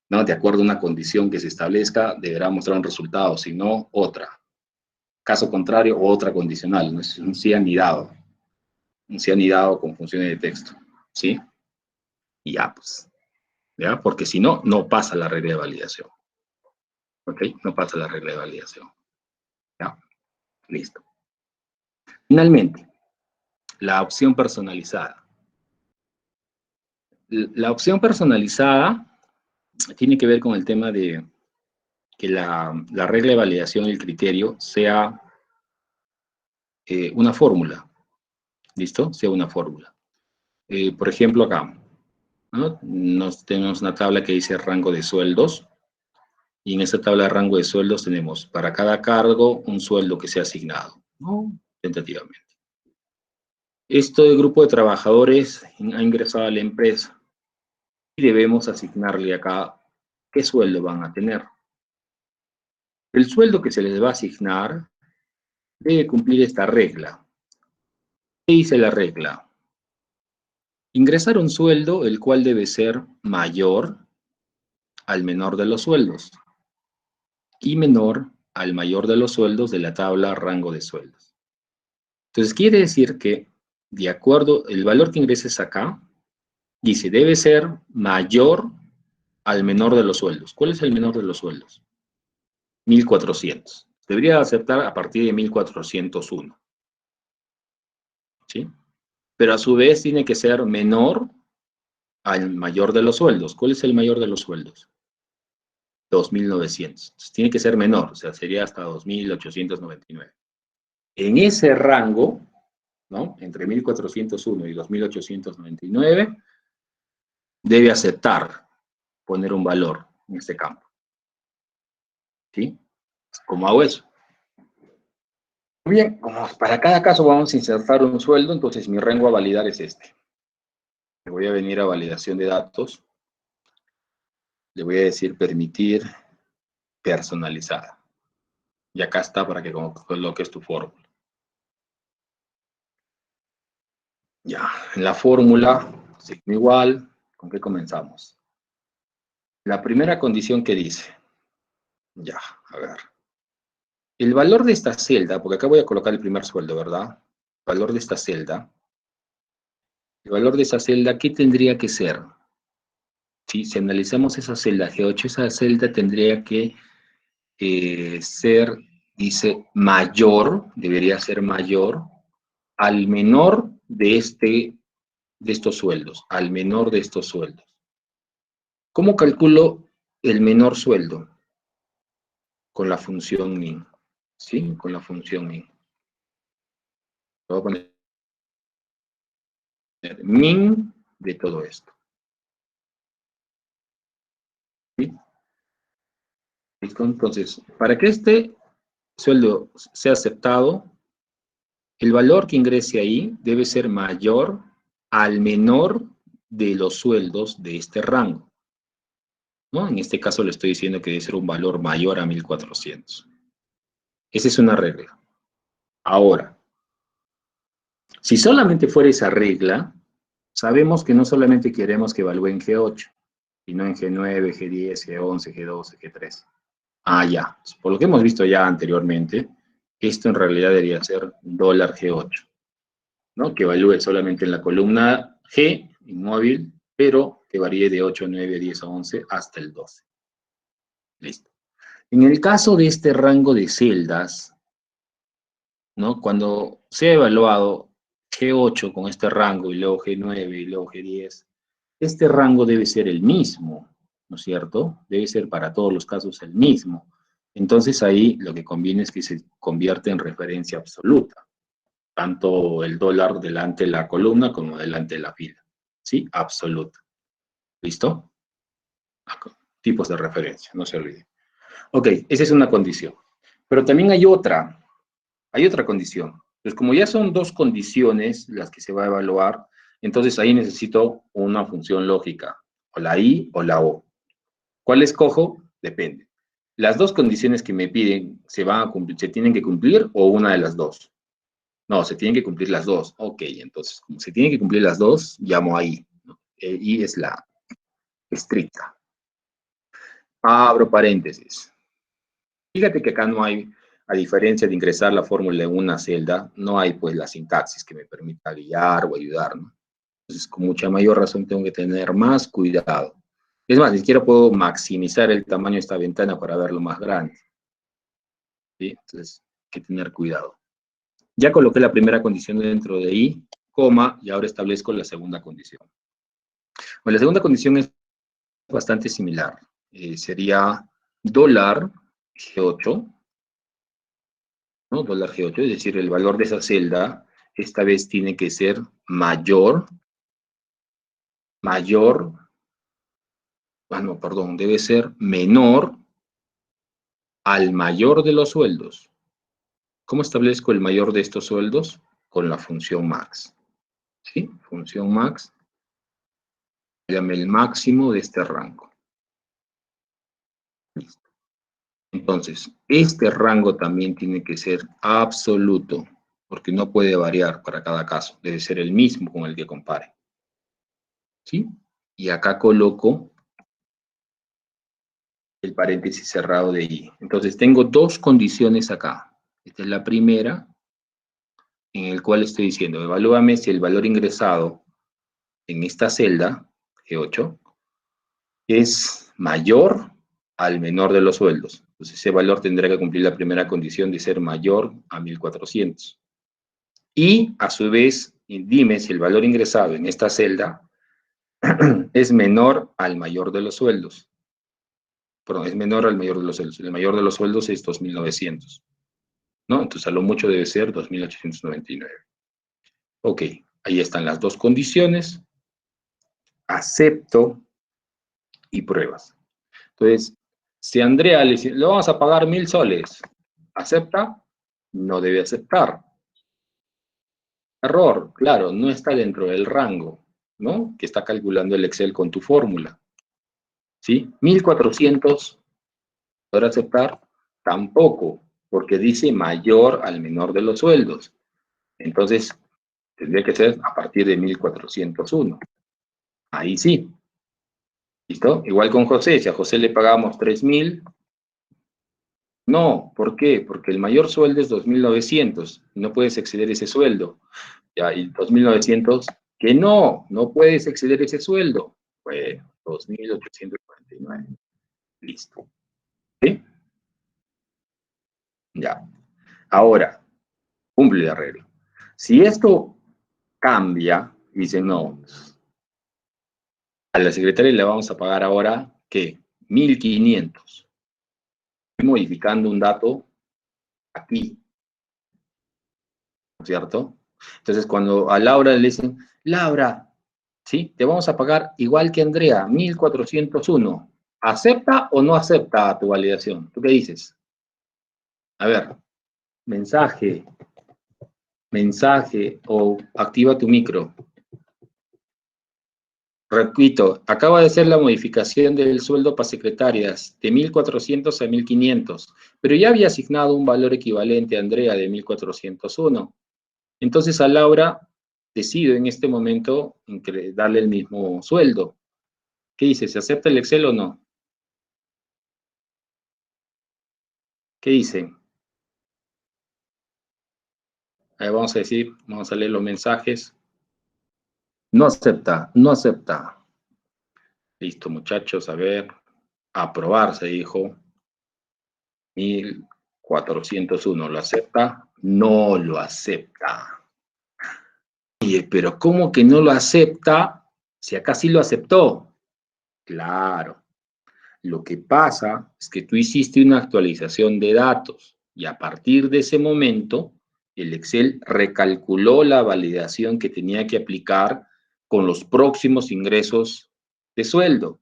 ¿no? De acuerdo a una condición que se establezca, deberá mostrar un resultado, si no, otra. Caso contrario, otra condicional, no es un sí anidado con funciones de texto, ¿sí? Y ya, pues, ¿ya? Porque si no, no pasa la regla de validación, ¿ok? No pasa la regla de validación, ¿ya? Listo. Finalmente, la opción personalizada. La opción personalizada tiene que ver con el tema de que la regla de validación y el criterio sea una fórmula, ¿listo? Sea una fórmula. Por ejemplo, acá, ¿no? Tenemos una tabla que dice rango de sueldos, y en esta tabla de rango de sueldos tenemos para cada cargo un sueldo que sea asignado, ¿no? Tentativamente. Este grupo de trabajadores ha ingresado a la empresa y debemos asignarle acá qué sueldo van a tener. El sueldo que se les va a asignar debe cumplir esta regla. ¿Qué dice la regla? Ingresar un sueldo el cual debe ser mayor al menor de los sueldos y menor al mayor de los sueldos de la tabla rango de sueldos. Entonces quiere decir que, de acuerdo, el valor que ingreses acá, dice, debe ser mayor al menor de los sueldos. ¿Cuál es el menor de los sueldos? 1.400. Debería aceptar a partir de 1.401. ¿Sí? Pero a su vez tiene que ser menor al mayor de los sueldos. ¿Cuál es el mayor de los sueldos? 2.900. Entonces, tiene que ser menor, o sea, sería hasta 2.899. En ese rango, ¿no? Entre 1.401 y 2.899, debe aceptar poner un valor en este campo. ¿Sí? ¿Cómo hago eso? Muy bien, como para cada caso vamos a insertar un sueldo, entonces mi rango a validar es este. Le voy a venir a validación de datos. Le voy a decir permitir personalizada. Y acá está para que coloques tu fórmula. Ya, en la fórmula, signo igual, ¿con qué comenzamos? La primera condición que dice, ya, a ver. El valor de esta celda, porque acá voy a colocar el primer sueldo, ¿verdad? El valor de esta celda. El valor de esa celda, ¿qué tendría que ser? ¿Sí? Si analizamos esa celda G8, esa celda tendría que ser, dice, mayor, debería ser mayor al menor de estos sueldos, al menor de estos sueldos. ¿Cómo calculo el menor sueldo? Con la función min, ¿sí? Con la función min. Voy a poner min de todo esto. ¿Sí? ¿Listo? Entonces, para que este sueldo sea aceptado, el valor que ingrese ahí debe ser mayor al menor de los sueldos de este rango, ¿no? En este caso le estoy diciendo que debe ser un valor mayor a 1.400. Esa es una regla. Ahora, si solamente fuera esa regla, sabemos que no solamente queremos que evalúe en G8, sino en G9, G10, G11, G12, G13. Ah, ya. Por lo que hemos visto ya anteriormente, esto en realidad debería ser dólar G8, ¿no? Que evalúe solamente en la columna G, inmóvil, pero que varíe de 8, 9, 10, 11 hasta el 12. Listo. En el caso de este rango de celdas, ¿no? Cuando sea evaluado G8 con este rango y luego G9 y luego G10, este rango debe ser el mismo, ¿no es cierto? Debe ser para todos los casos el mismo. Entonces ahí lo que conviene es que se convierta en referencia absoluta, tanto el dólar delante de la columna como delante de la fila, ¿sí? Absoluta. ¿Listo? Tipos de referencia, no se olviden. Ok, esa es una condición. Pero también hay otra condición. Entonces, como ya son dos condiciones las que se va a evaluar, entonces ahí necesito una función lógica, o la I o la O. ¿Cuál escojo? Depende. Las dos condiciones que me piden, ¿se tienen que cumplir o una de las dos? No, se tienen que cumplir las dos. Ok, entonces, como se tienen que cumplir las dos, llamo a I, ¿no? I es la estricta. Abro paréntesis. Fíjate que acá no hay, a diferencia de ingresar la fórmula en una celda, no hay pues la sintaxis que me permita guiar o ayudar, ¿no? Entonces, con mucha mayor razón tengo que tener más cuidado. Es más, ni siquiera puedo maximizar el tamaño de esta ventana para verlo más grande, ¿sí? Entonces, hay que tener cuidado. Ya coloqué la primera condición dentro de I, coma, y ahora establezco la segunda condición. Bueno, la segunda condición es bastante similar. Sería dólar G8, ¿no? Dólar G8, es decir, el valor de esa celda, esta vez tiene que ser mayor, no, perdón, debe ser menor al mayor de los sueldos. ¿Cómo establezco el mayor de estos sueldos? Con la función max. ¿Sí? Función max, llame el máximo de este rango. Listo. Entonces, este rango también tiene que ser absoluto, porque no puede variar para cada caso, debe ser el mismo con el que compare. ¿Sí? Y acá coloco el paréntesis cerrado de I. Entonces, tengo dos condiciones acá. Esta es la primera, en el cual estoy diciendo, evalúame si el valor ingresado en esta celda, G8, es mayor al menor de los sueldos. Entonces, ese valor tendrá que cumplir la primera condición de ser mayor a 1.400. Y, a su vez, dime si el valor ingresado en esta celda es menor al mayor de los sueldos. Perdón, es menor al mayor de los sueldos. El mayor de los sueldos es 2.900. ¿No? Entonces, a lo mucho debe ser 2.899. Ok, ahí están las dos condiciones. Acepto y pruebas. Entonces, si a Andrea le dice, le vamos a pagar 1.000 soles, ¿acepta? No debe aceptar. Error, claro, no está dentro del rango, ¿no? Que está calculando el Excel con tu fórmula. ¿Sí? 1.400, ¿podrá aceptar? Tampoco, porque dice mayor al menor de los sueldos. Entonces, tendría que ser a partir de 1.401. Ahí sí. ¿Listo? Igual con José, si a José le pagamos 3.000, no, ¿por qué? Porque el mayor sueldo es 2.900, no puedes exceder ese sueldo. Ya, y 2.900, que no puedes exceder ese sueldo. Bueno, 2.849. Listo. ¿Sí? Ya. Ahora, cumple la regla. Si esto cambia, dice no, a la secretaria le vamos a pagar ahora, ¿qué? 1.500. Estoy modificando un dato aquí, ¿no es cierto? Entonces, cuando a Laura le dicen, Laura, ¿sí? Te vamos a pagar igual que Andrea, 1.401. ¿Acepta o no acepta tu validación? ¿Tú qué dices? A ver, mensaje, o activa tu micro. Repito, acaba de ser la modificación del sueldo para secretarias de 1.400 a 1.500, pero ya había asignado un valor equivalente a Andrea de 1.401. Entonces a Laura decido en este momento darle el mismo sueldo. ¿Qué dice? ¿Se acepta el Excel o no? ¿Qué dice? Vamos a decir, vamos a leer los mensajes. No acepta, no acepta. Listo, muchachos, a ver. Aprobar, se dijo. 1.401. ¿Lo acepta? No lo acepta. Oye, pero ¿cómo que no lo acepta si acá sí lo aceptó? Claro. Lo que pasa es que tú hiciste una actualización de datos y a partir de ese momento el Excel recalculó la validación que tenía que aplicar con los próximos ingresos de sueldo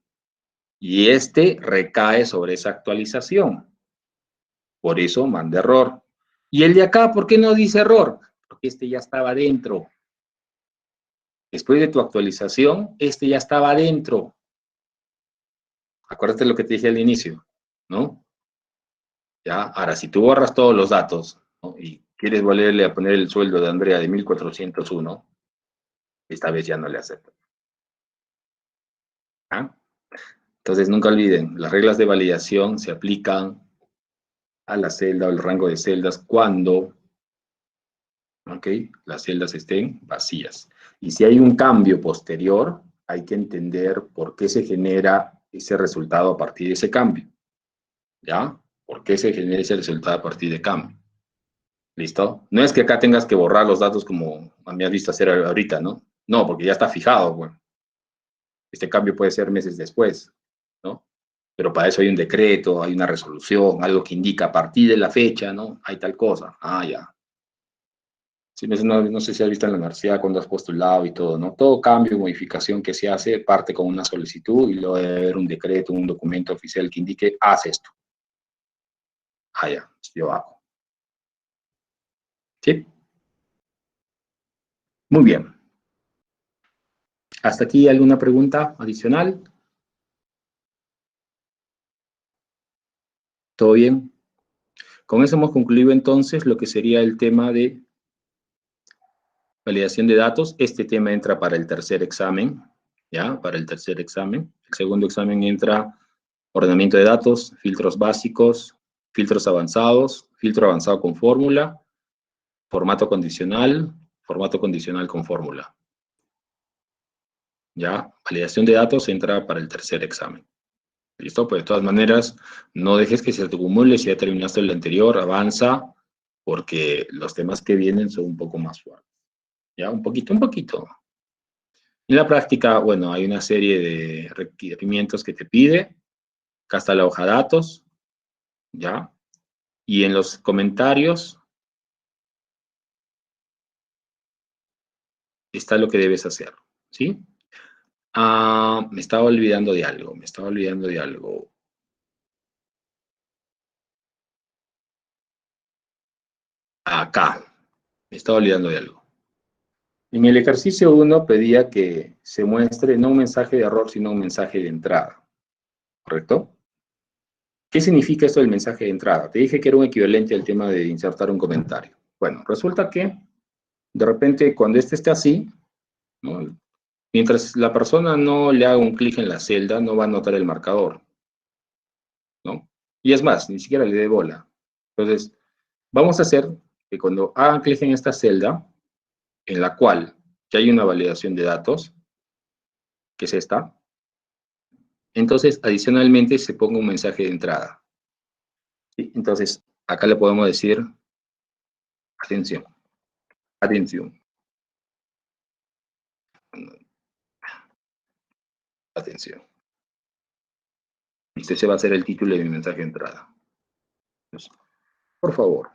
y este recae sobre esa actualización. Por eso manda error. Y el de acá, ¿por qué no dice error? Porque este ya estaba dentro. Después de tu actualización, este ya estaba dentro. Acuérdate lo que te dije al inicio, ¿no? ¿Ya? Ahora, si tú borras todos los datos, ¿no? Y quieres volverle a poner el sueldo de Andrea de 1.401, esta vez ya no le acepto. ¿Ah? Entonces, nunca olviden, las reglas de validación se aplican a la celda o el rango de celdas cuando, ¿ok?, las celdas estén vacías. Y si hay un cambio posterior, hay que entender por qué se genera ese resultado a partir de ese cambio. ¿Ya? ¿Por qué se genera ese resultado a partir de cambio? ¿Listo? No es que acá tengas que borrar los datos como me has visto hacer ahorita, ¿no? No, porque ya está fijado, bueno. Este cambio puede ser meses después, ¿no? Pero para eso hay un decreto, hay una resolución, algo que indica a partir de la fecha, ¿no? Hay tal cosa. Ah, ya. Sí, no sé si has visto en la universidad cuando has postulado y todo, ¿no? Todo cambio, modificación que se hace parte con una solicitud y luego debe haber un decreto, un documento oficial que indique, haz esto. Ah, ya, yo hago. ¿Sí? Muy bien. ¿Hasta aquí alguna pregunta adicional? ¿Todo bien? Con eso hemos concluido entonces lo que sería el tema de validación de datos. Este tema entra para el tercer examen, ¿ya? Para el tercer examen. El segundo examen entra ordenamiento de datos, filtros básicos, filtros avanzados, filtro avanzado con fórmula, formato condicional con fórmula. ¿Ya? Validación de datos entra para el tercer examen. ¿Listo? Pues de todas maneras, no dejes que se te acumule. Si ya terminaste el anterior, avanza, porque los temas que vienen son un poco más fuertes. ¿Ya? Un poquito, un poquito. En la práctica, bueno, hay una serie de requerimientos que te pide. Acá está la hoja de datos, ¿ya? Y en los comentarios está lo que debes hacer, ¿sí? Ah, me estaba olvidando de algo, Acá, me estaba olvidando de algo. En el ejercicio 1 pedía que se muestre no un mensaje de error, sino un mensaje de entrada, ¿correcto? ¿Qué significa esto del mensaje de entrada? Te dije que era un equivalente al tema de insertar un comentario. Bueno, resulta que de repente cuando este esté así, ¿no? Mientras la persona no le haga un clic en la celda, no va a notar el marcador, ¿no? Y es más, ni siquiera le dé bola. Entonces, vamos a hacer que cuando hagan clic en esta celda, en la cual ya hay una validación de datos, que es esta, entonces adicionalmente se ponga un mensaje de entrada. ¿Sí? Entonces, acá le podemos decir, atención, atención, atención. Este va a ser el título de mi mensaje de entrada. Entonces, por favor,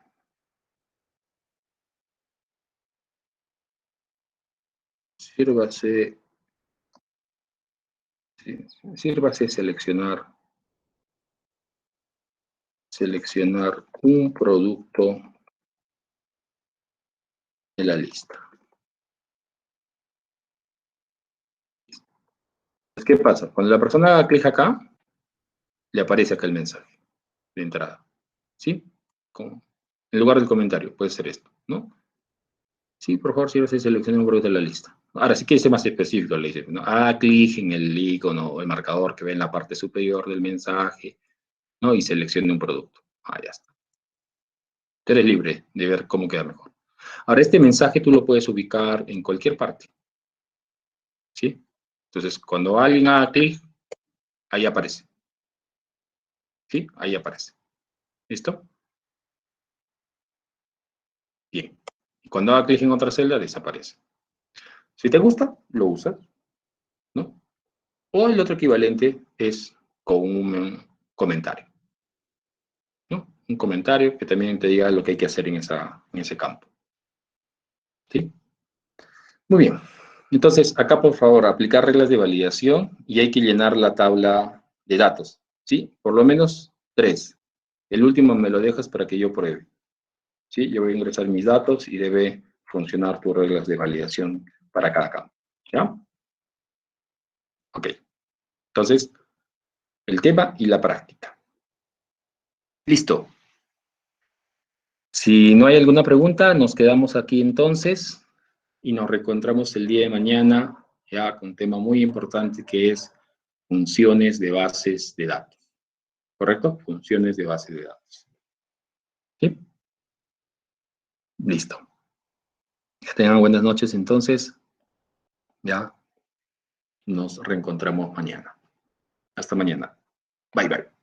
sírvase seleccionar un producto de la lista. ¿Qué pasa? Cuando la persona haga clic acá, le aparece acá el mensaje de entrada. ¿Sí? En lugar del comentario, puede ser esto, ¿no? Sí, por favor, si se selecciona un producto de la lista. Ahora, si quieres ser más específico, le dice, ¿no? Haga clic en el icono o el marcador que ve en la parte superior del mensaje, ¿no? Y seleccione un producto. Ah, ya está. Tú eres libre de ver cómo queda mejor. Ahora, este mensaje tú lo puedes ubicar en cualquier parte. ¿Sí? Entonces, cuando alguien haga clic, ahí aparece. ¿Sí? Ahí aparece. ¿Listo? Bien. Y cuando haga clic en otra celda, desaparece. Si te gusta, lo usas, ¿no? O el otro equivalente es con un comentario, ¿no? Un comentario que también te diga lo que hay que hacer en ese campo. ¿Sí? Muy bien. Entonces, acá por favor, aplicar reglas de validación y hay que llenar la tabla de datos, ¿sí? Por lo menos 3. El último me lo dejas para que yo pruebe. ¿Sí? Yo voy a ingresar mis datos y debe funcionar tus reglas de validación para cada campo. ¿Ya? Ok. Entonces, el tema y la práctica. Listo. Si no hay alguna pregunta, nos quedamos aquí entonces y nos reencontramos el día de mañana ya con un tema muy importante que es funciones de bases de datos. ¿Correcto? Funciones de bases de datos. ¿Sí? Listo. Que tengan buenas noches entonces. Ya nos reencontramos mañana. Hasta mañana. Bye, bye.